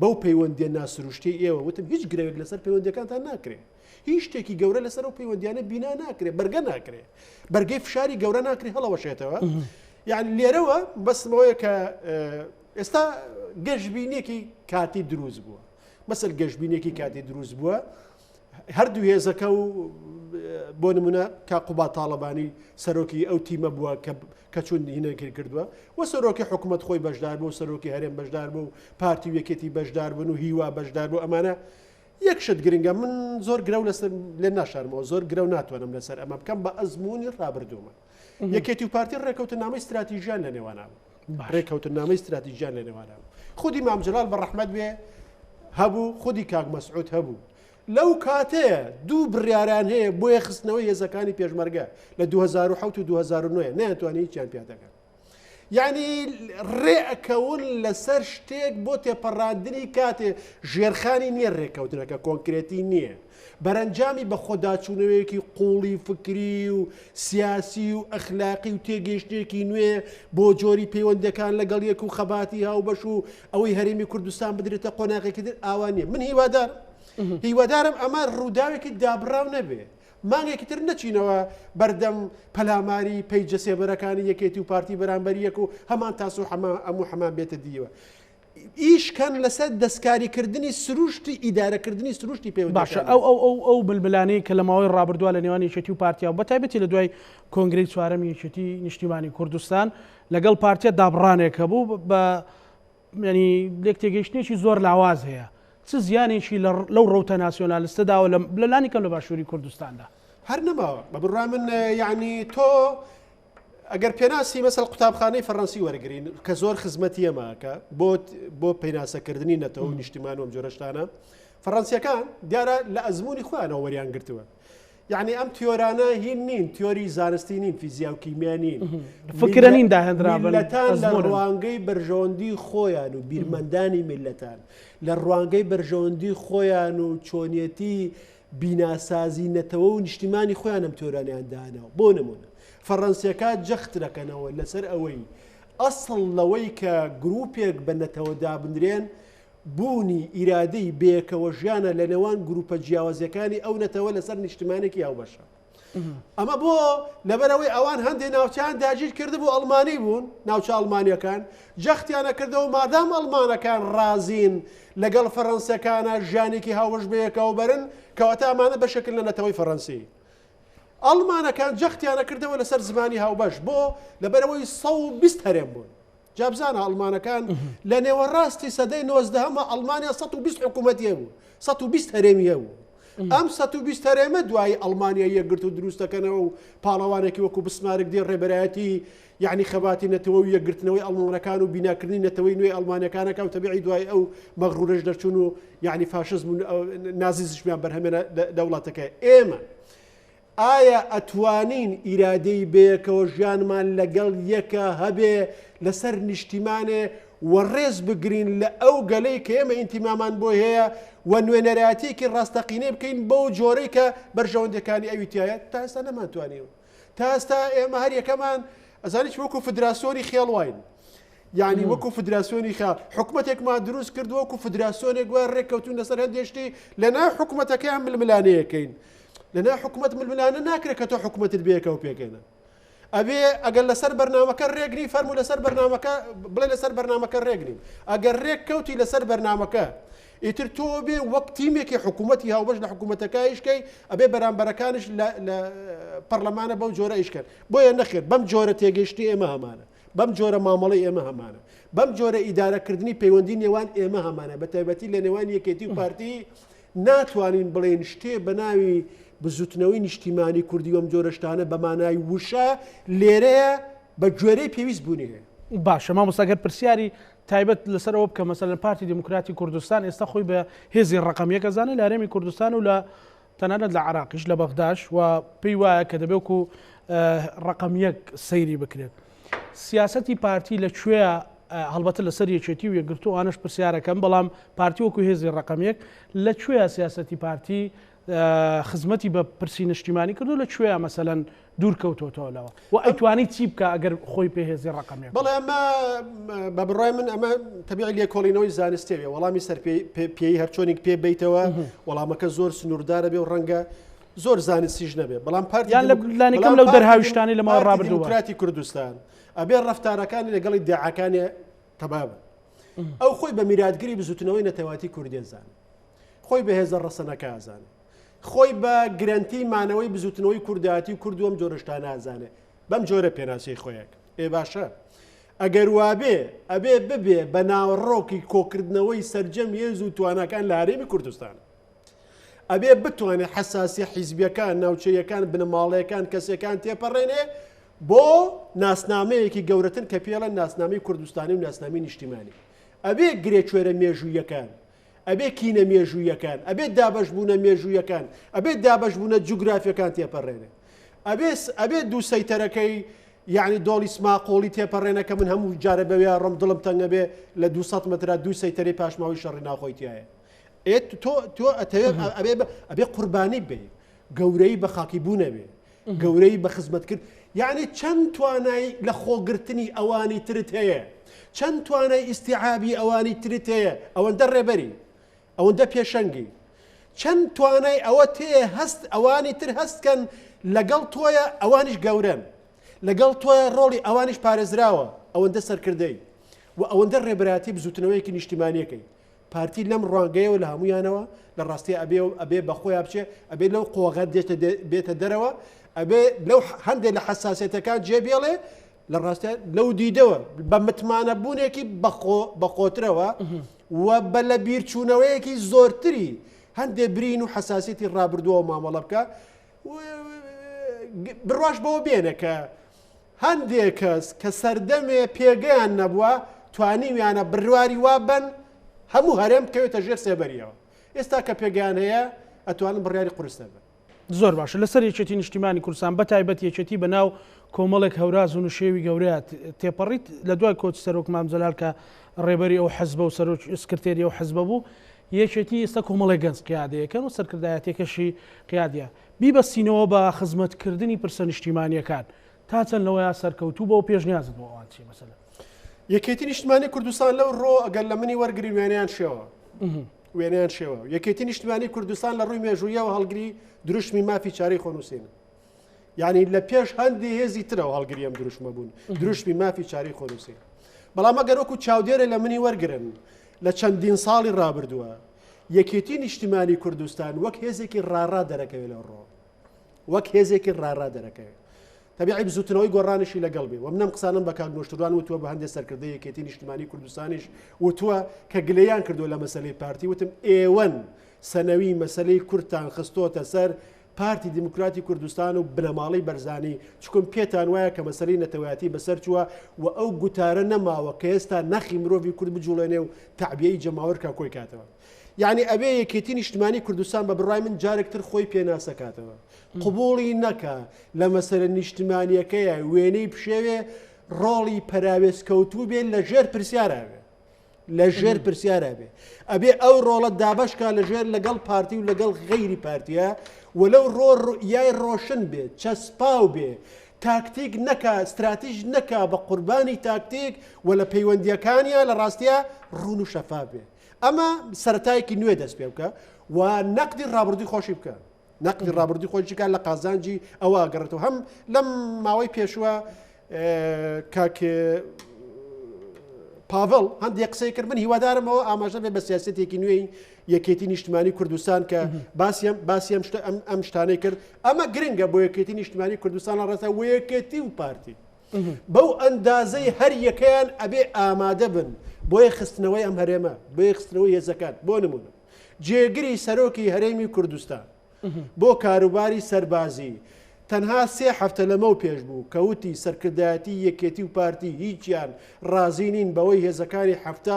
بەو پەیوەندیە ناسروشتی ئێوە وتم هیچ گرێک لەسەر پەیوەندەکانتان ناکرێت هیچ شتێکی گەورە لەسەر ئەو پەیوەندیانە بینا ناکرێت بەرگە ناکرێت بەرگەی فشاری گەورە ناکرێت هەڵەوەشێتەوە یعنی لێرەوە بەسمەوەیە کە ئێستا گەشتبینێکی کاتی دروست بووە مەسەل گەشتبینێکی کاتی دروست بووە هەردوو هێزەکە و بۆ نمونە کاقوبا تاڵەبانی سەرۆکی ئەو تیمە بووە کە چون هینەکرد کردووە و سەرۆکی حکوومەت خۆی بەشدار بوو سەرۆکی هەرێم بەشدار بوو پارتی وێکێتی بەشدار بوون و هیوا بەشدار بوو ئەمانە یەکشت گرنگە من زۆر گرە لەسەر لێ ناشارمەوە زۆر گرە ناتوانم لەسەر ئەمە بکەم بە ئەزمموی ڕابردوومە یەکێتی و پارتی ڕێکەوتنامەی استراتیژیان لە نێوانە ڕێکەوتنامەی استراتیژیان لە نێوانە خودی مامجلال بە ڕەحمەت بێ هەبوو خودی کاک مەسعود هەبوو لەو کاتەیە دوو بڕیاران هەیە بۆ یەخستنەوەی هێزەکانی پێشمەرگە لە 2007 و 2009 نەیانتوانی هیچیان پێدەکەن یعنی ڕێئەکەون لەسەر شتێک بۆ تێپەڕاندنی کاتێ ژێرخانی نییە ڕێکەوتنەکە کۆنکرێتی نییە بەرەنجامی بە خۆداچوونەوەیەکی قوڵی فکری و سیاسی و ئەخلاقی و تێگەیشتێکی نوێ بۆ جۆری پەیوەندەکان لەگەڵ یەک و خەباتی هاوبەش و ئەوەی هەرێمی کوردستان بدرێتە قۆناغێکی تر ئاوانیە من هیوادارم ئەمە ڕووداوێکی دابراو نەبێ مانگێکی تر نەچینەوە بەردەم پەلاماری پەیجە سێبەرەکانی یەکێتی و پارتی بەرامبەریەک و هەمان تاس و هەموو هەمان بێتە دیوە ئیشکەن لەسەر دەستکاریکردنی سروشتی ئیدارەکردنی سروشتی پێ باشە ئەو بلبلانەی کە لە ماوەی ڕابردووە لە نێوان یەکێتی و پارتیا و بەتایبەتی لە دوای کۆنگرەی چوارەمی یەکێتی نیشتیمانی کوردستان لەگەڵ پارتیە دابڕانێک هەبوو بە ینی لێک تێگەیشتێکی زۆر لاواز هەیە چ زیانێکی لەو ڕەوتە ناسیۆنالیستەداوە لە لانی کەم لە باشووری کوردستاندا هەر نەماوە بە بڕای من یعنی تۆ ئەگەر پێناسی مەسەل قوتابخانەی فەڕەنسی وەرگین کە زۆر خزمەتی ئەماکە بۆ پێناسەکردنی نەتەوە و نیشتیمان و ئەم جۆرەشتانە فەڕەنسیەکان دیارە لە ئەزمموی خۆیانەوە وەریان گرتووە یعنی ئەم تیۆرانە هین نین تیۆری زانستی نین فیزیا و کیمیا نین فکرە نین داهێنرا میلەتان لە ڕوانگەی بەرژەوەندی خۆیان و بیرمەندانی میلەتان لە ڕوانگەی بەرژەوەندی خۆیان و چۆنیەتی بیناسازی نەتەوە و نیشتیمانی خۆیان ئەم تیۆرانیان داناوە بۆ نمونە فەڕەنسیەکە جەخت دەکەنەوە لەسەر ئەوەی ئەسڵ لەوەی کە گروپێک بە نەتەوە دابدرێن بوونی ئیرادەی بێکەوە ژیانە لە نێوان گروپە جیاوازەکانی ئەو نەتەوە لەسەر نیشتمانێکی هاوبەشە ئەمە بۆ لەبەرەوەی ئەوان هەندێک ناوچیان داگیر کرد بۆ ئەڵمانی بوون ناوچە ئەڵمانیەکان جەختیانە کردەوە مادام ئەڵمانەکان ڕازین لەگەڵ فەڕەنسیەکانە ژیانێکی هاوبەش بەیەکەوە بەرن کەواتە ئەمانە بەشەکل لە نەتەوەی فەڕەنسی ئەڵمانەکان جەختیانە کردەوە لەسەر زمانی هاوبەش بۆ لەبەرەوەی 120 هەرێم بوون جابزانە ئەڵمانەکان لە نێوەڕاستی سەدەی 90 ئەڵمانیا 120 حکوومەتیە بوو 120 هەرێمیە بوو ئەم 120 هەرێمە دوای ئەڵمانیا یەکگرت و دروستەکەنەوە و پاڵەوانێکی وەکو بسمارێک دێ ڕێبەرایەتی یعنی خەباتی نەتەوە و یەکگرتنەوەی ئەڵمانەکان و بیناکردنی نەتەوەی نوێی ئەڵمانیەکانەکە و تەبیعی دوای ئەو مەغڕورش دەرچوون و یعنی فاشزم نازیزشمیان بەرهەمێنە دەوڵاتەکە ئێمە ئایا ئەتوانین ئیرادەی بەیەکەوە ژیانمان لەگەڵ یەکە هەبێ لەسەر نیشتیمانێ وەڕێز بگرین لە ئەو گەلەی کە ئێمە ئینتیمامان بۆ هەیە و نوێنەرایەتێکی ڕاستەقینەی بکەین بەو جۆرەی کە بەرژەوەندەکانی ئەویتایە تا ئێستا نەمانتوانیوە تا ئێستا ئێمە هەر یەکەمان ئەزانیت وەکو فدراسیۆنی خێڵواین یعنی وەکو فدراسیۆنی خێڵ حکوومەتێکمان دروست کردو وەکو فدراسیۆنێک وای ڕێککەوتون لەسەر هەندێشتی لەناو حکوومەتەکەیان ململانەیەکەین لەناو حکوومەت ململانە ناکرێت کە تۆ حکوومەتت بێکەوە پێکەنە ئەبێ ئەگەر لەسەر بەرنامەکە ڕێگنی فەرمو لەسەر بەرنامەکە بڵێ لەسەر بەرنامەکە ڕێگرین ئەگەر ڕێک کەوتی لەسەر بەرنامەکە ئیتر تۆ بێ وەک تیمێکی حکوومەتی هاوبەش لە حکوومەتەکە ئیشکەی ئەبێ بەرامبەرەکانش لە پەرلەمانە بەو جۆرە ئیشکرد بۆیە نەخێت بەم جۆرە تێگەشتی ئێمە هەمانە بەم جۆرە مامەڵی ئێمە هەمانە بەم جۆرە ئیدارەکردنی پەیوەندی نێوان ئێمە هەمانە بە تایبەتی لە نێوان یەکێتی و پارتی ناتوانین بڵێن شتێ بە ناوی بزوتنەوەی نیشتیمانی کوردی وەم جۆرەشتانە بە مانای وشە لێرەیە بە گوێرەی پێویست بوونی هەیە باشە مامۆستاگەر پرسیاری تایبەت لەسەرەوە بکە مەسەلەن پارتی دموکراتی کوردستان ئێستا خۆی بە هێزی ڕقەمیەکە زانێ لە هەرێمی کوردستان و لە تەنانەت لە عراقیش لە بەغداش و پێی وایە کە دەبێت و ڕقەمیەک سەیری بکرێت سیاسەتی پارتی لەکوێیە هەڵبەتە لەسەر یەکێتی و یەکگرتو ئانەش پرسیارەکەم بەڵام پارتی وەکو هێزی ڕقەمیەک لەکوێیە سیاسەتی پارتی خزمەتی بە پرسی نیشتیمانی کردو لەکوێیە مەسەلەن دوور کەوتۆتەوەلەوە و ئەیتوانی چی بکە ئەگەر خۆی پێ هێزی ڕقەمیەک بەڵێ ئەمە بە بڕای من ئەمە تەبیعی لێکۆڵینەوەی زانستیەوێ وەڵامی سەر پێی هەرچۆنێک پێ بیتەوە وەڵامەکە زۆر سنووردارە بێ و ڕەنگە زۆر زانستیش نەبێ بەڵام پارتییان لەلانیکەم لەو دەرهاویشتانی لەمەوە ڕابردووە دموکراتی کوردستان ئەبێ ڕەفتارەکانی لەگەڵی داعەکانی تەبابە ئەو خۆی بە میراتگیری بزوتنەوەی نەتەواتی کوردێزان خۆی بە هێزە ڕەسەنەکە ئازانێ خۆی بە گرنتی مانەوەی بزوتنەوەی کورداتی و کوردوەم جۆرەشتانە ئازانێ بەم جۆرە پێناسی خۆیەک ئێ باشە ئەگەر وابێ ئەبێ ببێ بە ناوەڕۆکی کۆکردنەوەی سەرجەم هێز و توانەکان لە هەرێمی کوردستان ئەبێ بتوانێت حساسی حیزبیەکان ناوچەیەکان بنەماڵەیەکان کەسەکان تێپەڕێنێ بۆ ناسنامەیەکی گەورەتر کە پێڵەن ناسنامی کوردستانی و ناسنامی نیشتیمانی ئەبێ گرێچوێرە مێژوویەکان ئەبێ کینە مێژوویەکان ئەبێ دابەشبوونە مێژوویەکان ئەبێ دابەشبوونە جوگرافیەکان تێپەڕێنێ ئەبێ دوو سەیتەرەکەی یعنی دۆڵی سماقۆڵی تێپەڕێنە کە من هەموو جارە بەوێ ڕم دڵم تەنگە بێ لە 200 مترا دوو سەیتەری پاشماوی شەڕی ناخۆیتیایە تۆ ئەبێ قوربانی بێ گەورەی بە خاکی بوونە بێ گەورەی بە خزمەت کرد یعنی چەند توانای لە خۆگرتنی ئەوانی ترت هەیە چەند توانای ئیستیعابی ئەوانی ترت هەیە ئەوەندە ڕێبەری ئەوەندە پێشەنگی چەند توانای ئەوە تێ هەست ئەوانی تر هەستکەن لەگەڵ تۆیە ئەوانیش گەورن لەگەڵ تۆیە ڕۆڵی ئەوانیش پارێزراوە ئەوەندە سەرکردەی و ئەوەندە ڕێبەراتی بزوتنەوەیەکی نیشتیمانیەکەی پارتی لەم ڕوانگەیەوە لە هەمویانەوە لە ڕاستی ئەبێ بەخۆی بچێ ئەبێ لەو قۆغەت بێتە دەرەوە ئەبێ لەو هەندێک لە حساسیەتەکان جێبێڵێ لە ڕاستە لەو دیدەوە بە متمانە بوونێکی بەخۆترەوە و بە لە بیرچوونەوەیەکی زۆرتری هەندێک برین و حساسیەتی ڕابردووە مامەڵە بکە بڕواش بەوە بێنە کە هەندێک کەس کە سەردەمێ پێگەیان نەبووە توانیویانە بڕواری وابن هەموو هەرێم بکەوێتە ژێر سێبەریەوە ئێستا کە پێگەیان هەیە ئەتوانن بڕیاری قورستە بن زۆر باشە لەسەر یەکێتی نیشتیمانی کوردستان بە تایبەت یەکێتی بەناو کۆمەڵێک هەوراز و شێوی گەورەیە تێپەڕیت لە دوای کۆچ سەرۆک مام جەلال کە ڕێبەری ئەو حەزبە و سکرتێری ئەو حەزبە بوو یەکێتی ئێستا کۆمەڵێک گەنج قیادەیەکەن و سەرکردایەتێکەشی قیادە بیبەستینەوە بە خزمەتکردنی پرسە نیشتیمانیەکان تا چەند لەوەیە سەرکەوتوو بە و پێشنیازت بۆ ئەوان چی مەسەلەن یەکێتی نیشتیمانی کوردستان لەو ڕۆ ئەگەر لە منی وەرگری وێنەیان شێوە یەکێتی نیشتیمانی کوردستان لە ڕووی مێژوویەوە هەڵگری دروشمی مافی چارەی خۆنووسینە یعنی لە پێش هەندی هێزی ترەوە هەڵگری ئەم دروشمە بوون دروشمی مافی چارەی خۆنووسین بەڵام ئەگەر وەکو چاودێرە لە منی وەرگرن لە چەندین ساڵی ڕابردووە یەکێتی نیشتیمانی کوردستان وەک هێزێکی ڕاڕا دەرەکەوێت لەو ڕۆ وەک هێزێکی ڕاڕا دەرەکەوێت تەبیعی بزوتنەوەی گۆڕانشی لەگەڵ بێ و منم قسانم بە کاک نۆشتوان وتووە بە هەندێک سەرکردەی یەکێتی نیشتیمانی کوردستانیش وتووە کە گلەیان کردو لە مەسەلەی پارتی وتم ئێوەن سەنەوی مەسەلەی کورتان خستۆتە سەر پارتی دیموکراتی کوردستان و بنەماڵی بەرزانی چکم پێتان وایە کە مەسەلەی نەتەوایەتی بەسەر چووە و ئەو گوتارە نەماوە کە ئێستا نەخی مرۆڤی کورد بجوڵێنێ و تعبیەی جەماوەرکە کۆی کاتەوە یعنی ئەبێ یەکێتی نیشتیمانی کوردستان بە بڕای من جارێکتر خۆی پێناسەکاتەوە قبوڵی نەکە لە مەسەلە نیشتیمانیەکەیە وێنەی پشێوێ ڕۆڵی پەراوێزکەوتوو بێن لە ژێر پرسیارابێ لە ژێر پرسیارابێ ئەبێ ئەو ڕۆڵە دابشکە لە ژێر لەگەڵ پارتی و لەگەڵ غەیری پارتیە ولەو یای ڕۆشن بێت چەسپاو بێ تاکتیک نەکە استراتیژ نەکە بە قوربانی تاکتیک و لە پەیوەندیەکانیە لە ڕاستیە ڕوون و شەفا بێ ئەمە سەرەتایەکی نوێ دەست پێ بکە و نەقدی ڕابردووی خۆشی بکە نەقدی ڕابردووی خۆشیکە لە قازانجی ئەوە گەڕێتەوە هەم لەم ماوەی پێشوە کاکێ پاڤڵ هەندێک قسەی کرد من هیوادارمەوە ئاماژە بێ بە سیاسەتێکی نوێی یەکێتی نیشتیمانی کوردستان کە باسی ئەم شتانەی کرد ئەمە گرنگە بۆ یەکێتی نیشتیمانی کوردستان لە ڕاستە و یەکێتی و پارتی بەو ئەندازەی هەر یەکەیان ئەبێ ئامادە بن بۆیە خستنەوەی ئەم هەرێمە بۆیە خستنەوەی هێزەکان بۆ نمونە جێگری سەرۆکی هەرێمی کوردستان بۆ کاروباری سەربازی تەنها 3 هەفتە لەمە و پێش بوو کەوتی سەرکردایەتی یەکێتی و پارتی هیچیان ڕازی نین بەوەی هێزەکانی 7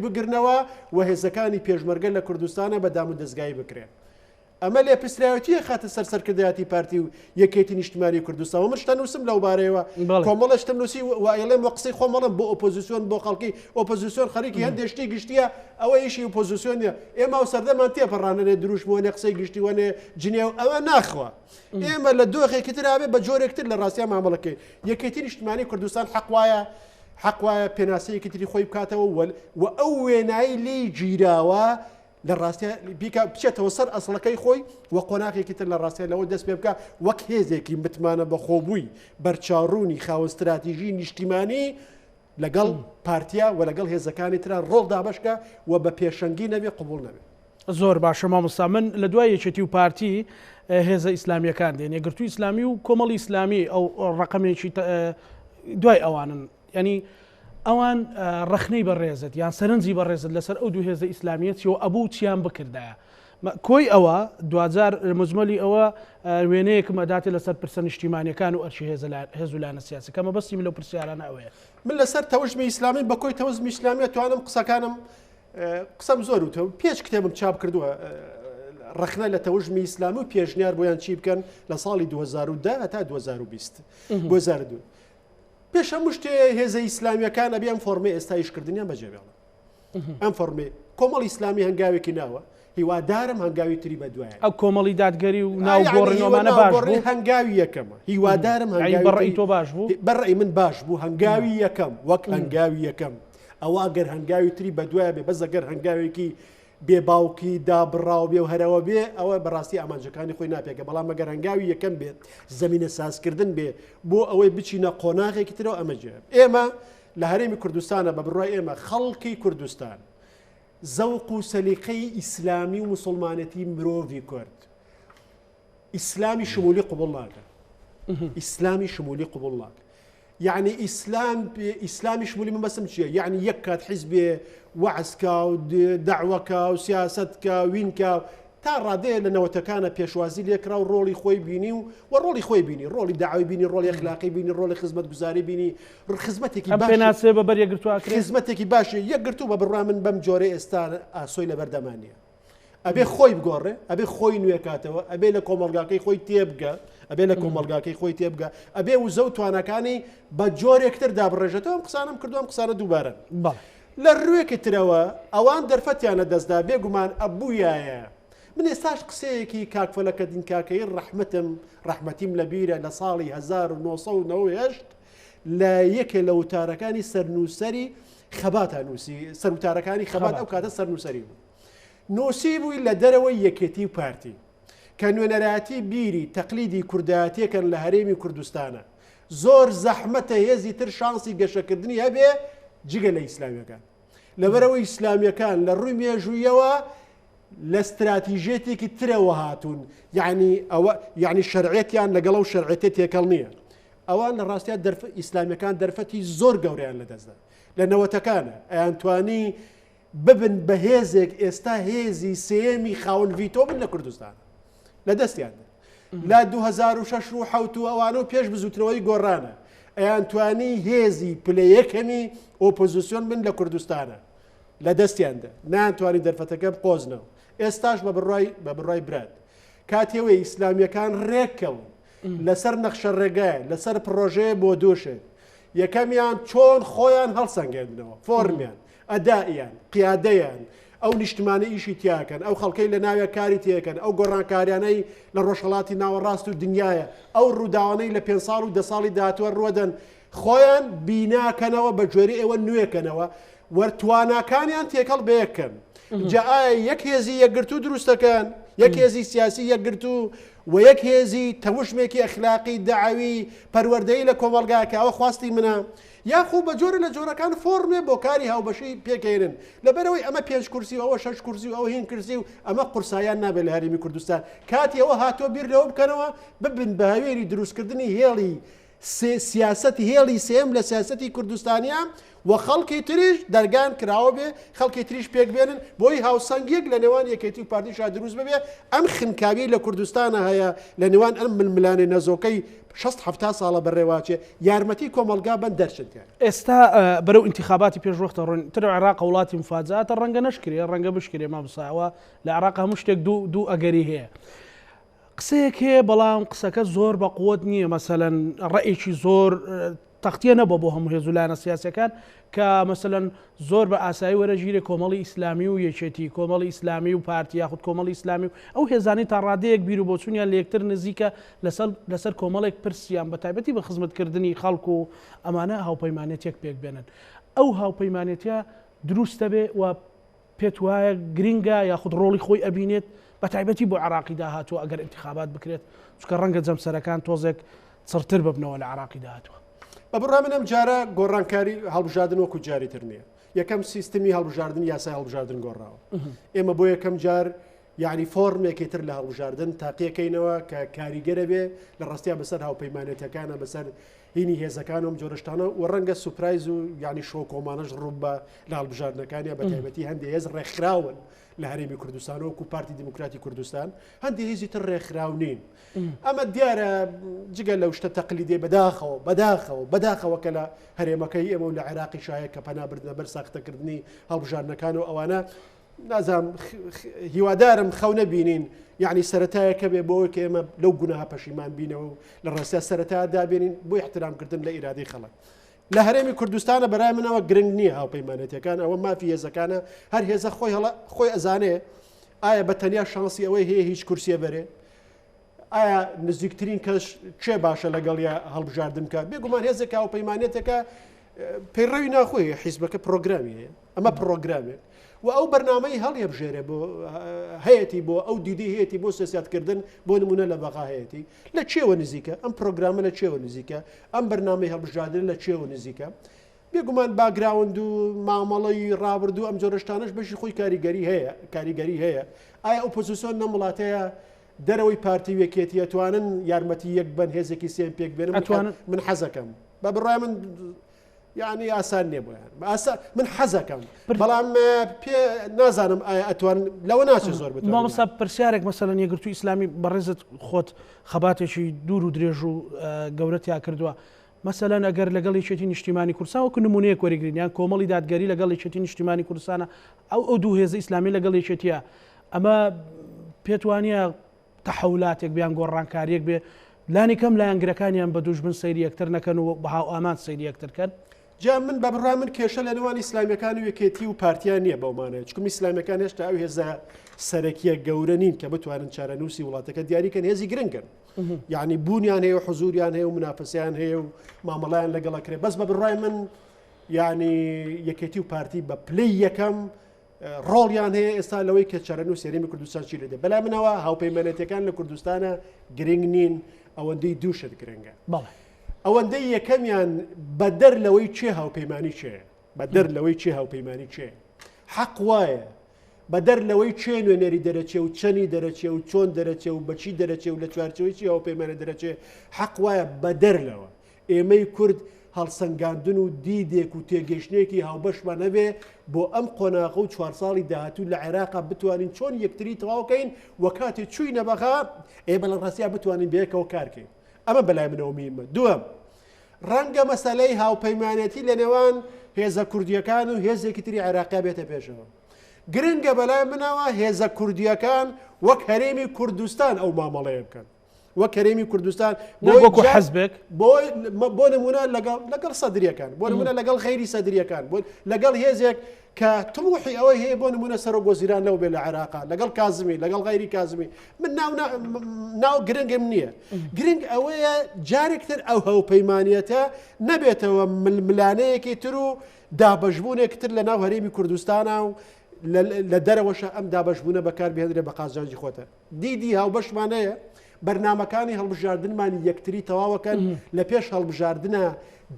بگرنەوە و هێزەکانی پێشمەرگە لە کوردستانە بەدام و دەستگای بکرێن ئەمە لێ پرسراوەتیە خاتە سەر سەرکردایەتی پارتی و یەکێتی نیشتیمانی کوردستان و من شتە نووسم لەو بارەیەوە کۆمەڵە شتم نووسی وایڵێم وە قسەی خۆمەڵم بۆ ئۆپۆزیسیۆن بۆ خەڵکی ئۆپۆزیسیۆن خەریکی هەندێک شتی گشتیە ئەوە ئیشی ئۆپۆزیسیۆنیە ئێمە و سەردەمان تێپەڕانێ دروشموانێ قسەی گشتیوانێ جنێ و ئەوە ناخوە ئێمە لە دۆخێکی ترابێ بە جۆرێکتر لە ڕاستیا مامەڵەکەی یەکێتی نیشتیمانی کوردستان حەقوایە پێناسەیەکی تری خۆی بکاتەوە و ئەو وێنایی لی گیراوە لە ڕاستە بچێتەوە سەر ئەسڵەکەی خۆی و قۆناغێکی تر لە ڕاستە لەوە دەست پێ بکە وەک هێزێکی متمانە بە خۆبووی بەرچاڕوونی خاوە استراتیژی نیشتیمانی لەگەڵ پارتیا و لەگەڵ هێزەکانی ترە ڕۆڵ دابشکە و بە پێشەنگی نەبێ قبول نەبێت زۆر باشە مامۆستا من لە دوای یەکێتی و پارتی هێزە ئیسلامیەکان دێن یەکگرتووی ئیسلامی و کۆمەڵی ئیسلامی ئەو ڕقەمێکی دوای ئەوانن ینی ئەوان ڕخنەی بەڕێزت یان سەرنجی بەڕێزت لەسەر ئەو دوو هێزە ئیسلامیەتەوە ئەبوو چیان بکردایە کۆی ئەوە دوجار مزمەلی ئەوە وێنەیەکم ئەداتێ لەسەر پرسە نیشتیمانیەکان و ئەرچی هێزولانە سیاسی کەمە بەستیم لەو پرسیارانە ئەوەیە من لەسەر تەوژمی ئیسلامی بە کۆی تەوەزمی ئیسلامیە توانم قسەکانم قسەم زۆر وتەوە پێش کتێبم چاپ کردووە ڕخنە لە تەوژمی ئیسلامی و پێشنیار بۆیان چی بکەن لە ساڵی 2010 تا 2020 2002 پێش هەموو شتێ هێزە ئیسلامیەکان ئەبێ ئەم فۆرمەی ئێستایشکردنیان بەجێبێڵە ئەم فۆرمێ کۆمەڵی ئیسلامی هەنگاوێکی ناوە هیوادارم هەنگاوی تری بەدوایە ئەو کۆمەڵی دادگەری و ناوگۆڕینەوەمانە باش بوو هەنگاوی یەکەمە هیوادارم بەڕێی تۆ باش بوو بەڕێی من باش بوو هەنگاوی یەکەم وەک هەنگاوی یەکەم ئەوە گەر هەنگاوی تری بەدوایە بێ بەس ئەگەر هەنگاوێکی بێباوکی دابڕاو بێ و هەرەوە بێ ئەوە بەڕاستی ئامانجەکانی خۆی ناپێکە بەڵام ئەگەر هەنگاوی یەکەم بێت زەمینە سازکردن بێ بۆ ئەوەی بچینە قۆناغێکی ترەوە ئەمەجێ ئێمە لە هەرێمی کوردستانە بە بڕای ئێمە خەڵکی کوردستان زەوق و سەلیقەی ئیسلامی و موسڵمانەتی مرۆڤی کورد ئیسلامی شمولی قبول ناکە ئیسلامی شمولی قبول ناکە يعني إسلامي شمولي من بسم شيء يعني يكاد حزبي وعسكا ودعوكا وسياستكا وينكا ترى ده لأنه وتكان بيشوازي ليكرا ورولي خوي بيني ورولي خوي بيني رولي دعوي بيني رولي أخلاقي بيني رولي خدمة جزاري بيني خدمتك باش بيناسب ببر يقرتوا خدمتك باش يقرتوا ببرامن بمجوري استان سويلة بردمانية ئەبێ خۆی بگۆڕێ ئەبێ خۆی نوێکاتەوە ئەبێ لە کۆمەلگاکەی خۆی تێبگە ئەبێ لە کۆمەلگاکەی خۆی تێبگە ئەبێ وزە و توانەکانی بە جۆرێکتر دابڕێژێتەوە ئەم قسانم کردوم قسانە دووبارە لە ڕوێکی ترەوە ئەوان دەرفەتیانە دەستدا بێگومان ئەبوویایە من ئێستاش قسەیەکی کاکفەلەکە دینکاکەی ڕەحمەتیم لە بیرە لە ساڵی 1990 لە یەکێ لە وتارەکانی سەرنووسەری خەباتە نووسی سەروتارەکانی خەبات ئەو کاتە سەرنووسەری بوو نووسی بووی لە دەرەوەی یەکێتی و پارتی کە نوێنەرایەتی بیری تەقلیدی کوردایەتیەکەن لە هەرێمی کوردستانە زۆر زەحمەتە هێزی تر شانسی گەشەکردنی هەبێ جگە لە ئیسلامیەکان لەبەرەوەی ئیسلامیەکان لە ڕووی مێژوویەوە لە استراتیژێتێکی ترەوە هاتوون یعنی شەرعێتیان لەگەڵ و شەرعێتێ تێکەڵ نییە ئەوان لە ڕاستیات ئیسلامیەکان دەرفەتی زۆر گەوریان لەدەستدا لە نەوەتەکانە ئەیانتوانی ببن بە هێزێک ئێستا هێزی سێمی خاون ڤیتۆ بن لە کوردستان لە دەستیاندا لا 2006 و حوت و ئەوانە و پێش بزوترەوەی گۆڕانە ئەیانتوانی هێزی پلە یەکەمی ئۆپۆزیسیۆن بن لە کوردستانە لە دەستیاندا نانتوانی دەرفەتەکە بقۆزنەوە ئێستاش بە بڕای براد کاتێوەی ئیسلامیەکان ڕێککەون لەسەر نەخشە ڕێگایە لەسەر پرۆژەیە بۆ دۆشێت یەکەمیان چۆن خۆیان هەڵسەنگێننەوە فۆرمیان ئەدائیان قیادەیان ئەو نیشتمانی ئیشی تیاکەن ئەو خەڵکەی لە ناوێ کاری تێکەن ئەو گۆڕانکاریانەی لە ڕۆژهەڵاتی ناوەڕاست و دنیاە ئەو ڕووداوانەی لە 5 ساڵ و 10 ساڵی داهاتوە ڕوەدەن خۆیان بیناکەنەوە بە جۆری ئێوە نوێکەنەوە وەرتوانەکانیان تێکەڵ بەیەکەن جا ئایا یەک هێزی یەکگرتو دروستەکەن یەک هێزی سیاسی یەکگرتو و یەک هێزی تەوشمێکی ئەخلاقی داعوی پەروەردەی لە کۆمەلگاکە ئەوە خواستی منە یاخۆ بە جۆرە لە جۆرەکان فۆرمێ بۆ کاری هاوبەشی پێکەێنن لەبەرەوەی ئەمە 5 کورسی و ئەوە 6 کورسی و ئەوە هین کرسی و ئەمە قورسایان نابێت لە هەرێمی کوردستان کاتی ئەوە هاتۆ بیر لەوە بکەنەوە ببن بە هەوێری دروستکردنی هێڵی سیاسەتی هێڵی سێم لە سیاسەتی کوردستانیان و خەڵکی تریش دەرگان کراوە بێ خەڵکی تریش پێک بێنن بۆی هاوسەنگیەک لە نێوان یەکێتی و پارتیشا دروست ببێ ئەم خنکاوی لە کوردستانە هەیە لە نێوان ئەم ململانێ نەزۆکەی 6-7 ساڵە بەڕێواچێ یارمەتی کۆمەلگا بەن دەرچێت ئێستا بەرەو انتخاباتی پێشڕۆختە ڕۆن تر عێراق وڵاتی مفاجاتە ڕەنگە نەشکرێ ڕەنگە بشکرێ مامساوە لە عێراق هەموو شتێک دوو ئەگەری هەیە قسەیەک هەیە بەڵام قسەکە زۆر بە قووت نییە مەسەلەن ڕێیەکی زۆر تەختیە نەبوو بۆ هەموو هێزولانە سیاسەکان کە مەسەلەن زۆر بە ئاسایی وەرەگیرێ کۆمەڵی ئیسلامی و یەکێتی کۆمەڵی ئیسلامی و پارتی یاخود کۆمەڵی ئیسلامی و ئەو هێزانی تا ڕادەیەک بیر و بۆچوونیان لە یەکتر نزیکە لەسەر کۆمەڵێک پرسیان بە تایبەتی بە خزمەتکردنی خەڵکو و ئەمانە هاوپەیمانێتێک پێک بێنن ئەو هاوپەیمانێتە دروستە بێ و پێت وایە گرینگە یاخود ڕۆڵی خۆی ئەبینێت بە تایبەتی بۆ عێراقی داهاتوە ئەگەر انتخابات بکرێت چکە ڕەنگە جەمسەرەکان تۆزێک چڕتر ببنەوە لە عێراقی داهاتوە بە بڕا منم جارە گۆڕانکاری هەڵبژاردن وەکو جاری تر نییە یەکەم سیستمی هەڵبژاردن یاسای هەڵبژاردن گۆڕاوە ئێمە بۆ یەکەم جار یعنی فۆرمێکی تر لە هەڵبژاردن تاقیەکەینەوە کە کاریگەرە بێ لە ڕاستیا بەسەر هاوپەیمانێتەکانە بەسەر هینی هێزەکانم جۆرەشتانە و ڕەنگە سوپرایز و ینی شۆ کۆمانەش ڕوو بە لە هەڵبژاردنەکانیە بە تایبەتی هەندێک هێز ڕێکخراون لە هەرێمی کوردستان وەکو پارتی دیموکراتی کوردستان هەندێک هێزی تر ڕێکخراونین ئەمە دیارە جگە لەو شتە تەقلیدێ بەداخەوە کە لە هەرێمەکەی ئێمە و لە عێراقی شایە کە پەنابردنە بەر ساختەکردنی هەڵبژاردنەکان و ئەوانە نازام هیوادارم خەو نەبینین یعنی سەرەتایەکە بێ بۆی کە ئێمە لەو گوناها پەشیمان بینەوە و لە ڕاستیا سەرەتا دابێنین بۆ احترامکردن لە ئیرادەی خەڵک لە هەرێمی کوردستانە بەرای منەوە گرنگ نییە هاوپەیمانێتەکان ئەوە مافی هێزەکانە هەر هێزە خۆی ئەزانێ ئایا بە تەنیا شانسی ئەوەی هەیە هیچ کورسیە بەرێ ئایا نزیکترین کەس چێ باشە لەگەڵ یا هەڵبژاردن کە بێگومان هێزێک هاوپەیمانێتەکە پەیڕەوی ناخۆی حیزبەکە پرۆگرامی هەیە ئەمە پرۆگرامێک و ئەو بەرنامەی هەڵێبژێرێ بۆ هەیەی بۆ ئەو دیدی هەیەی بۆ سیاسەتکردن بۆ نمونە لە بەغا هەیەی لە چێوە نزیکە ئەم پرۆگرامە لە چێوە نزیکە ئەم بەرنامەی هەڵبژاردن لە چێوە نزیکە بێگومان باگراوند و مامەڵی ڕابرد و ئەم جۆرەشتانش بەشی خۆی کاریگەری هەیە ئایا ئۆپۆزیسیۆن نە وڵاتەیە دەرەوەی پارتی وێکێتی ئەتوانن یارمەتی یەک بن هێزێکی سێم پێک بێنم من حەزەکەم بە بڕای من یعنی ئاسان نییە بۆیان من حەزەکەم بەڵام پێ نازانم ئایا ئەتوان لەوە ناچێت زۆر بێت مامۆستا پرسیارێک مەسەلەن یەکگرتووی ئیسلامی بەڕێزت خۆت خەباتێکی دوور و درێژ و گەورەتیا کردووە مەسەلەن ئەگەر لەگەڵ یەکێتی نیشتیمانی کوردستان وەکو نمونەیەک وەرەگرین یان کۆمەڵی دادگەری لەگەڵ یەکێتی نیشتیمانی کوردستانە ئەو دوو هێزە ئیسلامی لەگەڵ یەکێتیە ئەمە پێت وانە تەحولاتێک بیان گۆڕانکاریەک بێ لانی کەم لایەنگرەکانیان بە دوژمن سەیری یەکتر نەکەن و بەهاو ئامان سەیری یەکترکەن. جا من بە بڕا من کێشە لە نێوان ئیسلامیەکان و یەکێتی و پارتیان نییە بەومانە چکم ئیسلامیەکان هێشتا ئەو هێزە سەرەکیە گەورە نین کە بتوانن چارەنووسی وڵاتەکە دیاریکەن هێزی گرنگن یعنی بوونیان هەیە و حزوریان هەیە و منافسیان هەیە و مامەڵیان لەگەڵەکرێ بەس بە بڕای من یعنی یەکێتی و پارتی بە پلەی یەکەم ڕۆڵیان هەیە ئێستا لەوەی کە چارەنووس سێرەمی کوردستان چی لێدە بەلا منەوە هاوپەیمانەتەکان لە کوردستانە گرنگ نین ئەوەندەی دووشت گرنگە ئەوەندەی یەکەمیان بەدەر لەوەی چێ هاوپەیمانی چێ بەدەر لەوەی چێ هاوپەیمانی چێ حەق وایە بەدەر لەوەی چێ نوێنەری دەرەچێ و چەنی دەرەچێ و چۆن دەرەچێ و بەچی دەرەچێ و لە چوارچەوەی چی هاوپەیمانە دەرەچێ حەق وایە بەدەر لەوە ئێمەی کورد هەڵسەنگاندن و دیدێک و تێگەشتێکی هاوبەشمان نەبێ بۆ ئەم قۆناغە و 4 ساڵی داهاتوو لە عێراقا بتوانین چۆن یەکتری تەواوکەین وە کاتێ چووی نەبەخا ئێمە لە ڕاستیا بتوانین بەیەکەوە کارکەین ئەمە بەلای منەوە میمە دووەم ڕەنگە مەسەلەی هاوپەیمانەتی لە نێوان هێزە کوردیەکان و هێزێکی تری عێراقا بێتە پێشەوە گرنگە بەلای منەوە هێزە کوردیەکان وەک هەرێمی کوردستان ئەو مامەڵەیە بکەن وەک هەرێمی کوردستان وەکو حەزبێک بۆ نمونە لەگەڵ سەدریەکان بۆ نمونە لەگەڵ غەیری سەدریەکان لەگەڵ هێزێک کە تموحی ئەوەی هەیە بۆ نمونە سەرۆک وەزیران لەو بێ لە عێراقا لەگەڵ کازمی لەگەڵ غەیری کازمی من ناو گرنگم نییە گرنگ ئەوەیە جارێکتر ئەو هەوپەیمانیەتە نەبێتەوە ململانەیەکی تر و دابەشبوونێکتر لە ناو هەرێمی کوردستانە و لە دەرەوەشە ئەم دابەشبوونە بەکار بهێنرێ بە قازانجی خۆتە دیدی هاوبەشمانەیە بەرنمەکانی هەڵبژاردنمانی یەکتری تەواوەکەن لە پێش هەڵبژاردنە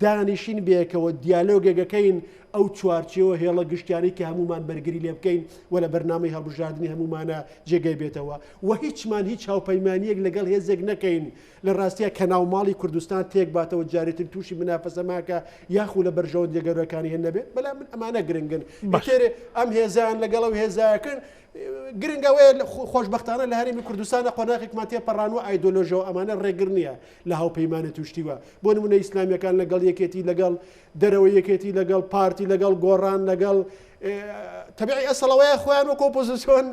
دانیشین بێکەوە دیالۆگێگەکەین ئەو چوارچەوە هێڵە گشتیانی کە هەمومان بەرگری لێ بکەین و لە بەرنامەی هەڵبژاردننی هەمومانە جێگەی بێتەوە و هیچمان هیچ هاوپەیمانیەک لەگەڵ هێزێک نەکەین لە ڕاستیە کە ناوماڵی کوردستان تێک باتەوە جارێتتر تووشی منافەسەماکە یاخو لە بەرژەوە دێگەورەکانی هێن نەبێت بەلا من ئەمانە گرنگن بەکێرێ ئەم هێزان لەگەڵ ئەو هێزایەکەن گرنگەوەی خۆشببختانە لە هەرێمی کوردستانە قۆناغێکمان تێپەڕانوە ئایدۆلۆژەوە ئەمانە ڕێگر نییە لە هاوپەیمانە توشتیوە بۆ نمونە ئیسلامیەکان لەگەڵ یەکێتی لەگەڵ دەرەوە یەکێتی لەگەڵ پارتی لەگەڵ گۆڕان لەگەڵ تەبیعی ئەسڵەوەیە خۆیان وەکۆ ئۆپۆزیسیۆن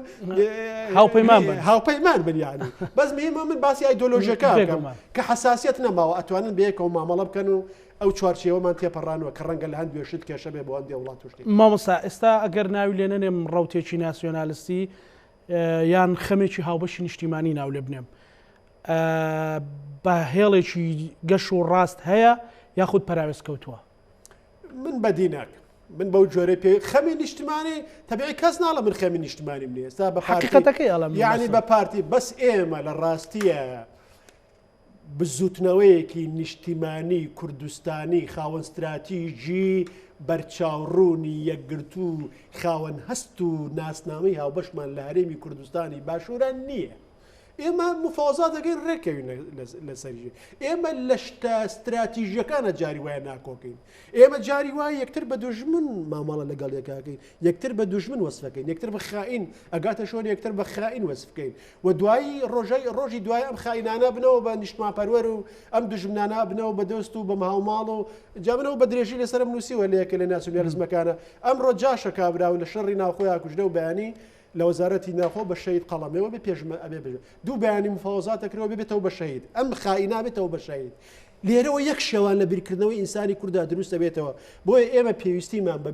هاوپەیمان بنیانی بەس مهمە من باسی ئایدۆلۆژیەکە کە حساسیت نەماوە ئەتوانن بەیەکەوە مامەڵە بکەن و ئەو چوارچێوەمان تێپەڕانەوە کە ڕەنگە لە هەندێ شت کێشە بێ بۆ هەندێ وڵات توشتی مامۆستا ئێستا ئەگەر ناوی لێ نەنێم ڕەوتێکی ناسیۆنالیستی یان خەمێکی هاوبەشی نیشتیمانی ناو لێ بنێم بە هێڵێکی گەش و ڕاست هەیە یاخود پەراوێز کەوتووە من بەدی ناکەم من بەو جۆرە پێ خەمی نیشتیمانی تەبیعی کەس ناڵە من خەمی نیشتیمانی منێ ئێستا بە حقیقەتەکەی ئەڵم یعنی بە پارتی بەس ئێمە لە ڕاستیە بزوتنەوەیەکی نیشتیمانی کوردستانی خاوەن استراتیژی بەرچاوڕوونی یەکگرتو خاوەن هەست و ناسنامەی هاوبەشمان لە هەرێمی کوردستانی باشووران نییە ئێمە مفاوزاتەکەی ڕێکەوین لەسەری ئێمە لە شتە استراتیژیەکانە جاری وایە ناکۆکەین ئێمە جاری وایە یەکتر بە دوژمن مامەڵە لەگەڵ یەکاکەین یەکتر بە دوژمن وەسفەکەین یەکتر بە خائین ئەگاتە شۆن یەکتر بە خائین وەسفکەین و دوایی ڕۆژی دوای ئەم خائینانە بنەوە بە نیشتماپەروەر و ئەم دوژمنانە بنەوە بە دۆست و بە ماڵ و جابنەوە بە درێژی لەسەرم نووسیوە لە یەکە لە ناسیۆنالیزمەکانە ئەمڕۆ جاشە کابرا و لە شەڕی ناوخۆیان کوژدە و بەیانی لە وەزارەتی ناخۆ بە شەید قەڵەمەوە بێ پێشمە ئەبێ بێ دوو بەیانی مفاوزاتەکەەوە بێتەوە بە شەید ئەم خائینا بێتەوە بە شەید لێرەوە یەک شێوان لە بیرکردنەوەی ئینسانی کووردا دروستە بێتەوە بۆیە ئێمە پێویستیمان بە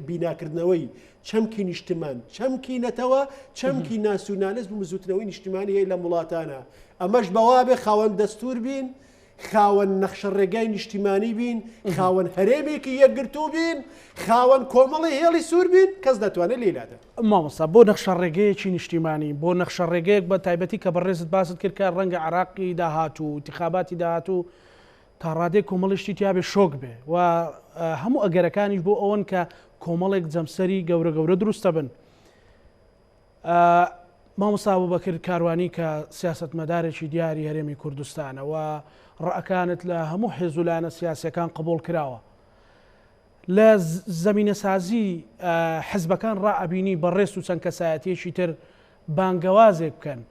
بیناکردنەوەی چەمکی نیشتمان چەمکی نەتەوە چەمکی ناسیۆنالیزم و زوتنەوەی نیشتمانی هەیە لە وڵاتانە ئەمەش بەوا بێ خاوەن دەستور بین خاوەن نەخشە ڕێگای نیشتیمانی بین خاوەن هەرێمێکی یەکگرتو بین خاوەن کۆمەڵی هێڵی سوور بین کەس دەتوانێت لێلادە مامۆستا بۆ نەخشە ڕێگەیەکی نیشتیمانی بۆ نەخشە ڕێگەیەک بە تایبەتی کە بەڕێزت باست کرد کە ڕەنگە عراقی داهاتوو انتخاباتی داهاتوو تا ڕادێک کۆمەڵیشتی تیاابێ شۆک بێ و هەموو ئەگەرەکانیش بۆ ئەوەن کە کۆمەڵێک جەمسەری گەورە دروستە بن مامۆستا بوبەکر کاروانی کە سیاسەتمەدارێکی دیاری هەرێمی کوردستانە و ڕەکانت لە هەموو حێزولانە سیاسەکان قبول کراوە لە زمینە سازی حزبەکان ڕائبینی بەڕێست و چەند کەسایەتیەکی تر بانگەوازێک بکەن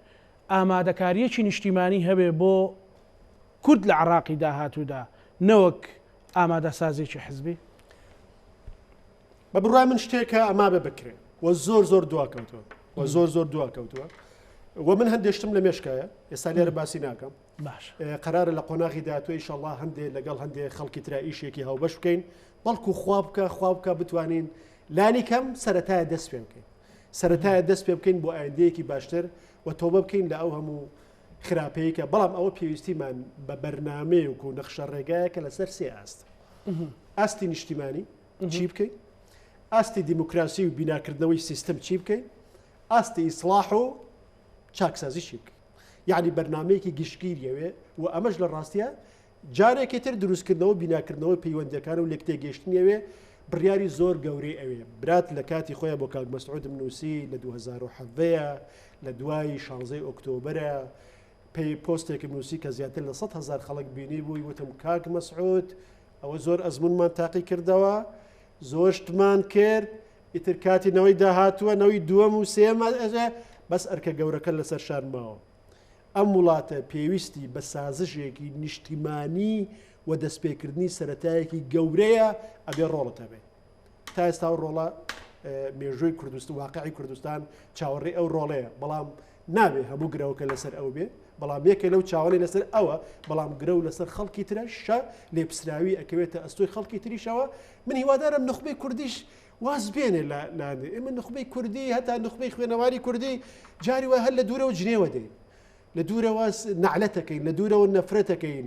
ئامادەکاریەکی نیشتیمانی هەبێ بۆ کورد لە عراقی داهاتوودا نەوەک ئامادەسازێکی حزبی بە بڕای من شتێکە ئەما بە بکرێت و زۆر دواکەوتەوە و زۆر دوا کەوتووە و من هەندێشتم لە مێشکایە ئێستا لێرە باسی ناکەم باش قرارە لە قۆناغی دااتوە ئینشەڵڵا هەندێک لەگەڵ هەندێک خەڵکی ترا ئیشێکی هاوبەش بکەین بەڵکو خواب بکە بتوانین لانی کەم سەرەتایە دەست پێ بکەین سەرەتایە دەست پێ بکەین بۆ ئایندەیەکی باشتر و تۆبە بکەین لە ئەو هەموو خراپەیەکە بەڵام ئەوە پێویستیمان بە بەرنامەیەک و نەخشە ڕێگایەکە لەسەر سێ ئاست ئاستی نیشتیمانی چی بکەین ئاستی دیموکراسی و بیناکردنەوەی سیستم چی بکەین ئاستی ئیسلاح و چاکسازی چی بکەین یعنی بەرنمەیەکی گشتگیریەوێ و ئەمەش لە ڕاستیە جارێکی تر دروستکردنەوە بیناکردنەوەی پەیوەندەکان و لە کتێگەشتنیەوێ بڕیاری زۆر گەورەی ئەوێ برات لە کاتی خۆیان بۆ کاک مەسعود نووسی لە 2007 لە دوای 16 ئۆکتۆبرە پێی پۆستێکی نووسی کە زیاتر لە 100,000 خەڵک بینی بووی وتم کاک مەسعود ئەوە زۆر ئەزمونمان تاقی کردەوە زۆر شتمان کرد ئیتر کاتینەوەی داهاتووە نەوەی دووەم و سێمە بەس ئەرکە گەورەکە لەسەر شانماوە ئەم وڵاتە پێویستی بە سازشێکی نیشتیمانی و دەستپێکردنی سەرەتایەکی گەورەیە ئەبێ ڕۆڵەتە بێ تا ئێستا ڕۆڵە مێژووی کوردستان واقعی کوردستان چاوەڕێ ئەو ڕۆڵەیە بەڵام نابێ هەموو گرەوەکە لەسەر ئەو بێ بەڵام یەکە لەو چاوەڕێ لەسەر ئەوە بەڵام گرە و لەسەر خەڵکی ترەشە لێپسراوی ئەکەوێتە ئەستۆی خەڵکی تریشەوە من هیوادارم نخبەی کوردیش واز بێنێ لاندێ ئێمە نخبەی کوردی هەتا نخبەی خوێنەواری کوردی جاری وای هەر لە دوورەوە جنێوە دێ لە دوورەوە نعلەتەکەین لە دوورەوە نەفرەتەکەین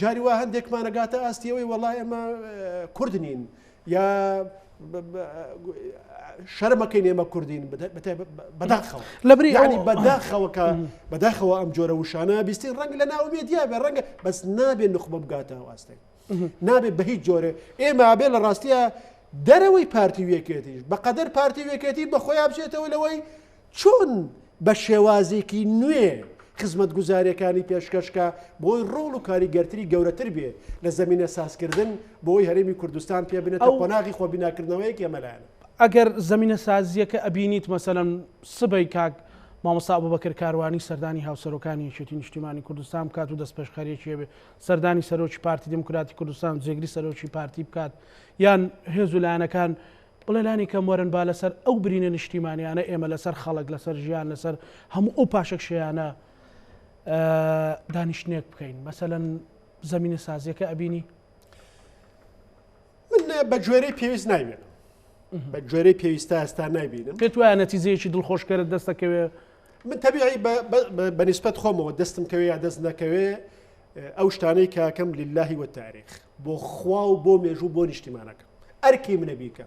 جاری وا هەندێکمانەگاتە ئاستیەوەی وەڵای ئەمە کورد نین یا شەرمەکەین ئێمە کوردین بەداخەوە لەبری ینی بەداخەوە ئەم جۆرە وشانە بیستین ڕەنگ لە ناومێدیا بێ ڕەنگە بەس نابێت نخبە بگاتە ئاستەی نابێت بە هیچ جۆرە ئێمە ئابێ لە ڕاستیە دەرەوەی پارتی وێکێتیش بەقەدەر پارتی وێکێتی بە خۆیان بچێتەوە لەوەی چۆن بە شێوازێکی نوێ خزمەت گوزاریەکانی پێشکەشکە بۆی ڕۆڵ و کاریگەرتری گەورەتر بێ لە زمینە سازکردن بۆی هەرێمی کوردستان پێ بنێتە قۆناغی خۆبیناکردنەوەیەک ئێمەلایەن ئەگەر زمینە سازیەکە ئەبینیت مەسەلەن سبەی کاک مامۆستا ئەبوبەکر کاروانی سەردانی هاوسەرۆکانی یەکێتی نیشتیمانی کوردستان بکات و دەستپێشخەرێکی هەبێ سەردانی سەرۆکی پارتی دموکراتی کوردستان جێگری سەرۆکی پارتی بکات یان هێز و لایەنەکان بڵێ لانی کەم وەرن با لەسەر ئەو برینە نیشتیمانیانە ئێمە لەسەر خەڵک لەسەر ژیان لەسەر هەموو ئەو پاشەکشیانە دانیشتنێک بکەین مەسەلەن زمینە سازیەکە ئەبینی من بە گوێرەی پێویست نایبێنم بە گوێرەی پێویستە ئێستا نایبینم پێت وایە نەتیجەیەکی دڵخۆشکەرت دەستەکەوێ من تەبیعی بەنسبەت خۆمەوە دەستم کەوێ یا دەست نەکەوێ ئەو شتانەی کاکەم للهی وەتاریخ بۆ خوا و بۆ مێژوو بۆ نیشتیمانەکە ئەرکی منە بیکە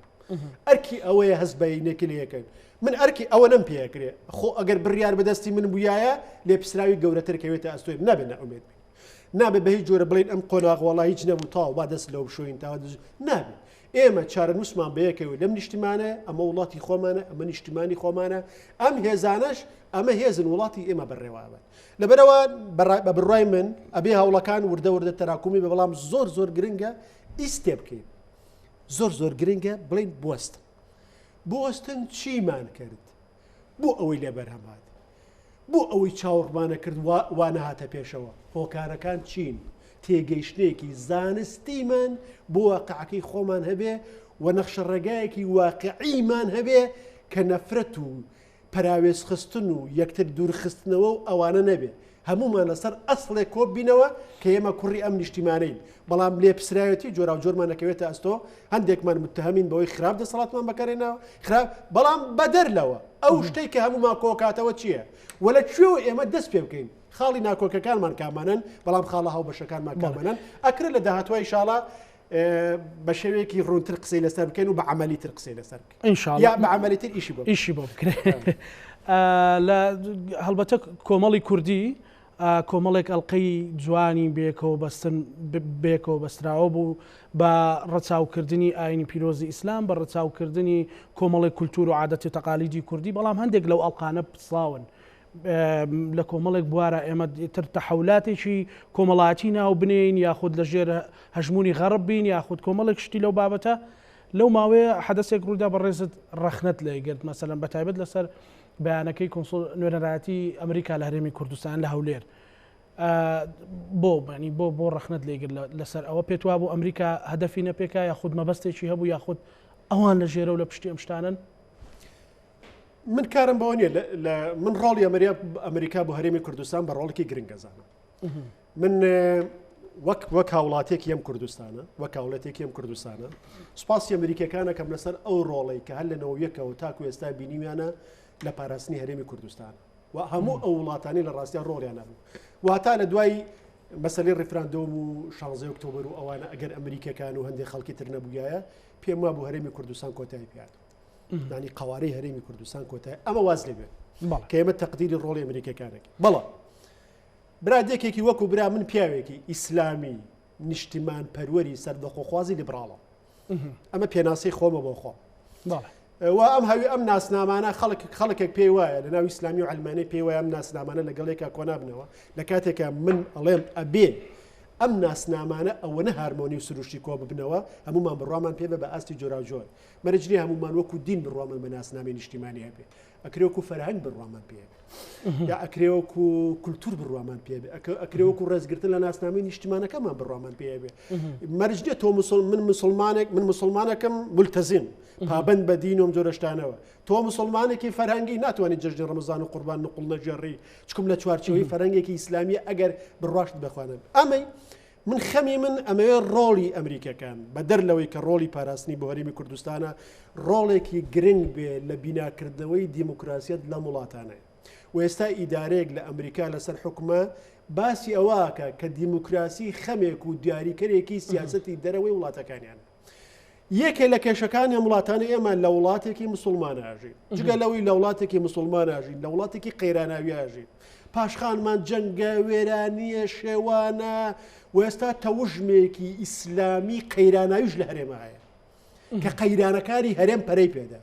ئەرکی ئەوەیە هەست بەینێکی لەکەن من ئەرکی ئەوە نەم پێکرێ خۆ ئەگەر بڕیار بەدەستی من بووایە لێپسراوی گەورەتر کەوێتە ئەستۆی نابێت نەئومێت نابێت بە هیچ جۆرە بڵین ئەم قۆناغ وەڵا هیچ نەبوو تاو با دەست لەو بشۆین تاوا نابێت ئێمە چارە نووسمان بەیەکەوە لەم نیشتیمانە ئەمە وڵاتی خۆمانە ئەمە نیشتیمانی خۆمانە ئەم هێزانەش ئەمە هێزن وڵاتی ئێمە بەڕێوابن لەبەرەوە بە بڕای من ئەبێ هەوڵەکان وردە تەراکمی بە بەڵام زۆر گرنگە ئیستێ بکەین زۆر گرنگە بڵین بوەستن چیمان کرد بۆ ئەوەی لێ بەرهەمات بۆ ئەوەی چاوەڕمانە کرد وانە هاتە پێشەوە هۆکارەکان چین تێگەیشتێکی زانستیمان بۆ واقعەکەی خۆمان هەبێ و نەخشە ڕێگایەکی واقعیمان هەبێ کە نەفرەت و پەراوێز خستن و یەکتر دوورخستنەوە و ئەوانە نەبێ هەمومان لەسەر ئەسڵێک کۆ بینەوە کە ئێمە کوڕی ئەم نیشتیمانەین بەڵام لێ پسرایەتی جۆرا و جۆرمان نەکەوێتە ئەستۆ هەندێکمان متهمین بەوەی خراپ دەسەڵاتمان بەکارێنەوە خراپ بەڵام بەدەرلەوە ئەو شتەی کە هەمومان کۆکاتەوە چییە وەلە کوێوە ئێمە دەست پێ بکەین خاڵی ناکۆکەکانمان کامانن بەڵام خاڵە هاوبەشەکانمان کامانن ئەکرێت لە داهاتوای ئینشاڵڵا بە شێوەیەکی ڕوونتر قسەی لەسەر بکەین و بە عەمەلیتر قسەی لەسەر بکەین ئینشاڵڵا یا بە عەمەلیتر ئیشی بۆ بکرێت لە هەڵبەتە کۆمەڵی کوردی کۆمەڵێک ئەڵلقەی جوانی بێکەوە بەستراوە بوو بە ڕەچاوکردنی ئاینی پیرۆزی ئیسلام بە ڕەچاوکردنی کۆمەڵی کولتور و عادەتی و تەقالیدی کوردی بەڵام هەندێک لەو ئەڵقانە پسڵاون لە کۆمەڵێک بوارە ئێمە تر تەحولاتێکی کۆمەڵاتی ناو بنین یاخود لە ژێر هەژمونی غەڕب بین یاخود کۆمەڵێک شتی لەو بابەتە لەو ماوەیە حەدەسێک ڕوودا بەڕێزت ڕەخنەت لێگرت مەسەلەن بەتایبەت لەسەر بەیانەکەی کۆنسڵ نوێنەرایەتی ئەمریکا لە هەرێمی کوردستان لە هەولێر بۆ ڕەخنەت لێگر لەسەر ئەوە پێت وا بوو ئەمریکا هەدەفی نەپێکا یاخود مەبەستێکی هەبوو یاخود ئەوان لە ژێرە و لە پشتی ئەم شتانن من کارم بەوە نیە من ڕۆڵی ئەمریکا بۆ هەرێمی کوردستان بە ڕۆڵێکی گرنگەزانە من وەک هاوڵاتێکی ئەم کوردستانە وەک هاوڵاتێکی ئەم کوردستانە سوپاسی ئەمریکەکانەکەم لەسەر ئەو ڕۆڵی کە هەر لەنەوە یەکەوە تاکو ئێستا بینیویانە لە پاراستنی هەرێمی کوردستان و هەموو ئەو وڵاتانی لە ڕاستیان ڕۆڵیان نەبوو واتە لە دوای مەسەلەی ڕێفراندۆم و 16 ئۆکتۆبر و ئەوانە ئەگەر ئەمریکەکان و هەندێک خەڵکی تر نەبووایە پێم وا بوو هەرێمی کوردستان کۆتایی پیاد دانی قوارەی هەرێمی کوردستان کۆتای ئەمە واز لێ بێت کە ئێمە تەقدیری ڕۆڵی ئەمریکەکانێکی بەڵام برادێکێکی وەکو برا من پیاوێکی ئیسلامی نیشتیمان پەروەری سەردەخۆخوازی لیبراڵە ئەمە پێناسەی خۆمە بۆ خۆ و ئەم هەوی ئەم ناسنامانە خەڵکێک پێی وایە لە ناو ئیسلامی و ئەلمانەی پێی وایە ئەم ناسنامانە لەگەڵێکا کۆنابنەوە لە کاتێکە من ئەڵێم ئەبێ ئەم ناسنامانە ئەوەنە هارمۆنی و سروشتی کۆ ببنەوە هەمومان بڕوامان پێ بە ئاستی جۆراوجۆر مەرجنی هەمومان وەکو دین بڕوامان بە ناسنامەی نیشتیمانی هەبێ ئەکرێوەکو فەرهەنگ بڕوامان پێ یا ئەکرێوەکو کولتور بڕوامان پێ بێ ئەکرێوەکو ڕێزگرتن لە ناسنامەی نیشتیمانەکەمان بڕوامان پێ بێ مەرجێ تۆ من مسلمانێکم ملتەزیم پابند بە دین و جۆرە شتانەوە تۆ مسلمانێکی فەرهەنگی ناتوانێت جەژنی ڕەمەزان و قوربان نقڵ نەجێڕی چکم لە چوارچەوەی فەرهەنگێکی ئیسلامی ئەگەر بڕاشت بخوانن ئەمەی من خەمی من ئەمەوێ ڕۆڵی ئەمریکەکان بە دەرلەوەی کە ڕۆڵی پاراستنی بۆ هەرێمی کوردستانە ڕۆڵێکی گرنگ بێ لە بیناکردنەوەی دیموکراسیەت لە وڵاتانەیە و ئێستا ئیدارەیەک لە ئەمریکا لەسەر حکومە باسی ئەوواکە کە دیموکراسی خەمێک و دیاریکەرێکی سیاسەتی دەرەوەی وڵاتەکانیان یەکێ لە کێشەکانی وڵاتانی ئێمە لە وڵاتێکی مسلماناژی جگە لەوەی لە وڵاتێکی مسلماناژی لە وڵاتێکی قەیراناویاژی پاشخانمان جەنگە وێرانیە شێوانە و ئێستا تەوژمێکی ئیسلامی قەیراناویش لە هەرێمایە کە قەیرانەکانی هەرێم پەرەی پێدا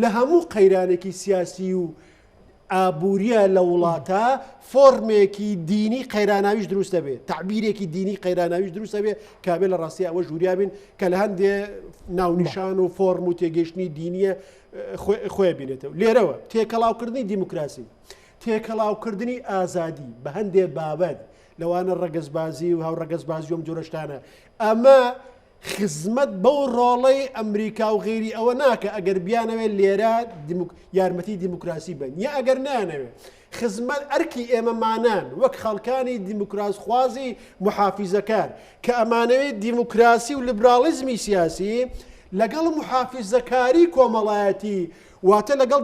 لە هەموو قەیرانێکی سیاسی و ئابوووریە لە وڵاتە فۆرمێکی دینی قەیراناویش دروستە بێت تعبیرێکی دینی قەیراناویش دروستە بێت کابێ لە ڕاستی ئەوە ژووریا بین کە لە هەندێ ناونیشان و فۆرم و تێگەشتنی دینیە خۆی بینێتەوە لێرەوە تێکەڵاوکردنی دیموکراسی تێکەڵاوکردنی ئازادی بە هەندێ بابەت لەوانە ڕەگەزبازی و هاوڕەگەزبازی وم جۆرەشتانە ئەمە خزمەت بەو ڕۆڵەی ئەمریکا و غێری ئەوە ناکە ئەگەر بیانەوێت لێرە یارمەتی دیموکراسی بن یا ئەگەر نانەوێت خزمەت ئەرکی ئێمەمانان وەک خەڵکانی دیموکراس خوازی محافیزەکان کە ئەمانەوێت دیموکراسی و لیبرالیزمی سیاسی لەگەڵ محافیزەکاری کۆمەڵایەتی واتە لەگەڵ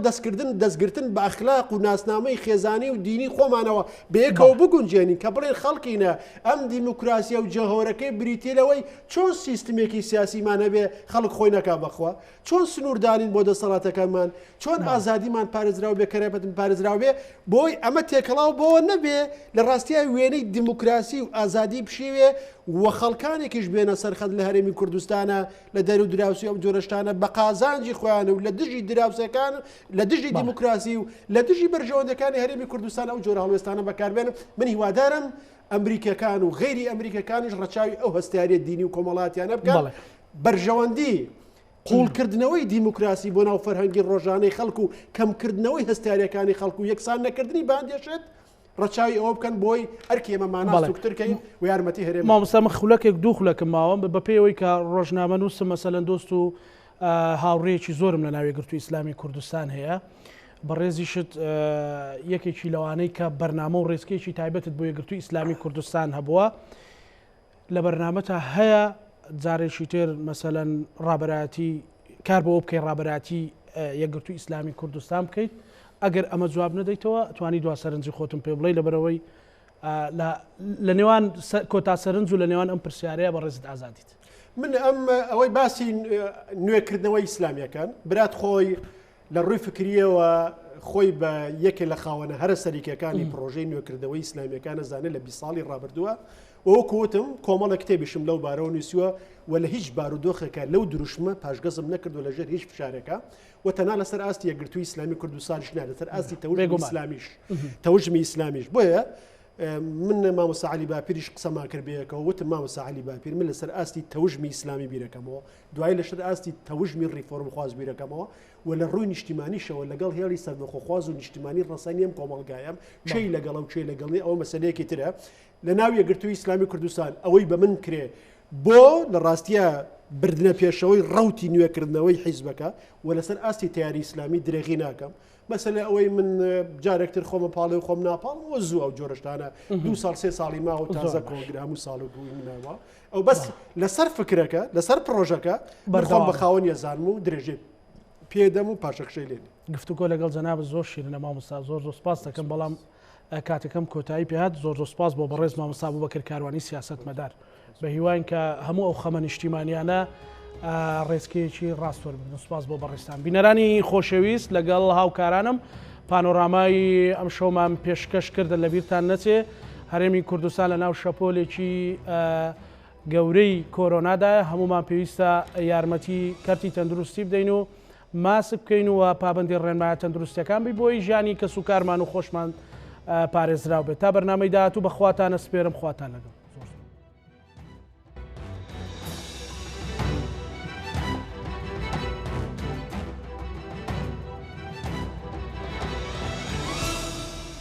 دەستگرتن بە ئەخلاق و ناسنامەی خێزانی و دینی خۆمانەوە بەیەکەوە بگونجێنین کە بڵێن خەڵکینە ئەم دیموکراسیە و جەهۆرەکەی بریتیلەوەی چۆن سیستمێکی سیاسیمانە بێ خەڵک خۆی نەکا بەخوا چۆن سنووردانین بۆ دەسەڵاتەکانمان چۆن ئازادیمان پارێزراو بێ کەرەبەتم پارێزراو بێ بۆی ئەمە تێکەڵاو بۆەوە نەبێ لە ڕاستیای وێنەی دیموکراسی و ئازادی بشێوێ وە خەڵکانێکیش بێنە سەرخەت لە هەرێمی کوردستانە لە دەر و دراوسی ئەو جۆرەشتانە بە قازانجی خۆیان و لە دژی دراوسەکان لە دژی دیموکراسی و لە دژی بەرژەوەندەکانی هەرێمی کوردستان ئەو جۆرە هەڵوێستانە بەکاربێنم من هیوادارم ئەمریکەکان و غێری ئەمریکەکانیش ڕەچاوی ئەو هەستیاریە دینی و کۆمەڵاتیانە بکەن بەرژەوەندی قوڵکردنەوەی دیموکراسی بۆ ناو فەرهەنگی ڕۆژانەی خەڵکو و کەمکردنەوەی هەستاریەکانی خەڵکو و یەکسان نەکردنی باندێشێت ڕەچاوی ئەوە بکەن بۆی ئەرکی ئێمەمانە سوکترکەین و یارمەتی هەرێم مامۆستا من خولەکێک دوو خولەکەم ماوە بە پێیەوەی کە ڕۆژنامە نووسم مەسەلەن دۆست و هاوڕێیەکی زۆرم لە ناوی گرتووی ئیسلامی کوردستان هەیە بەڕێزیشت یەکێکی لەوانەی کە بەرنامە و ڕێزکێکی تایبەتت بۆ یەکگرتووی ئیسلامی کوردستان هەبووە لە بەرنامەتە هەیە جارێکی تر مەسەلەن ڕابەرایەتی کار بۆ بکەی ڕابەرایەتی یەکگرتووی ئیسلامی کوردستان بکەیت ئەگەر ئەمە جواب نەدەیتەوە توانی دوا سەرنجی خۆتم پێ بڵێ لەبەرەوەی لە نێوان کۆتا سەرنج و لە نێوان ئەم پرسیارەیە بە ڕێزت ئازادیت من ئەوەی باسی نوێکردنەوەی ئیسلامیەکان برات خۆی لە ڕووی فکریەوە خۆی بە یەکێ لە خاوەنە هەرە سەریکەکانی پرۆژەی نوێکردنەوەی ئیسلامیەکانە زانێت لە 20 ساڵی ڕابردووە وەکوتم کۆمەڵە کتێبیشم لەو بارەوە نووسیوە و لە هیچ بارودۆخێکە لەو دروشمە پاشگەزم نەکردو لەژێر هیچ فشارێکە و تەنها لەسەر ئاستی یەکگرتووی ئیسلامی کوردستانیش نە لەسەر ئاستی تەوژمی ئیسلامیش بۆیە من مامۆستا عەلی باپیریش قسەمان کرد بەیەکەوە وتم مامۆستا عەلی باپیر من لەسەر ئاستی تەوژمی ئیسلامی بیرەکەمەوە دوای لەسەر ئاستی تەوژمی ڕیفۆرم خواز بیرەکەمەوە و لە ڕووی نیشتیمانیشەوە لەگەڵ هێڵی سەردەخۆخواز و نیشتیمانی ڕسەنیم کۆمەڵگایەم چی لەگەڵ و چی لەگەڵنی ئەوە مەسەلەیەکی ترە لە ناو یەکگرتووی ئیسلامی کوردستان ئەوەی بە من کرێ بۆ لە ڕاستیە بردنە پێشەوەی ڕەوتی نوێکردنەوەی حیزبەکە و لەسەر ئاستی تیاری ئیسلامی درێغی ناکەم مەسەلە ئەوەی من جارێکتر خۆمە پاڵی و خۆم ناپاڵ وە زوو ئەو جۆرەشتانە 2 ساڵ 3 ساڵی ما و تازە کۆنگرە هەموو ساڵ و دوی منەوە ئەو بەس لەسەر فکرەکە لەسەر پرۆژەکە بەرخۆم بە خاوەن یەزانم و درێژێ پێدەم و پاشەکشەی لێنی گفتوگۆ لەگەڵ جەناب زۆر شیرینە مامۆستا زۆر سپاس دەکەم بەڵام کاتەکەم کۆتایی پێهات زۆر سپاس بۆ بەڕێز مامۆستا بووبەکر کاروانی سیاسەتمەدار بە هیوان کە هەموو ئەو خەمە نیشتیمانیانە ڕێزکەیەکی ڕاستوەر بن سپاس بۆ بەڕێستان بینەرانی خۆشەویست لەگەڵ هاوکارانم پانۆرامای ئەم شەومان پێشکەش کردن لە بیرتان نەچێ هەرێمی کوردستان لە ناو شەپۆلێکی گەورەی کۆرۆنادایە هەمومان پێویستە یارمەتی کەرتی تەندروستی بدەین و ماسک بکەین و پابندی ڕێنمایە تەندروستیەکان بی بۆی ژیانی کەس و کارمان و خۆشمان پارێزراو بێت تا بەرنامەی داهاتوو بەخواتانە سپێرم خواتان لەگەڵ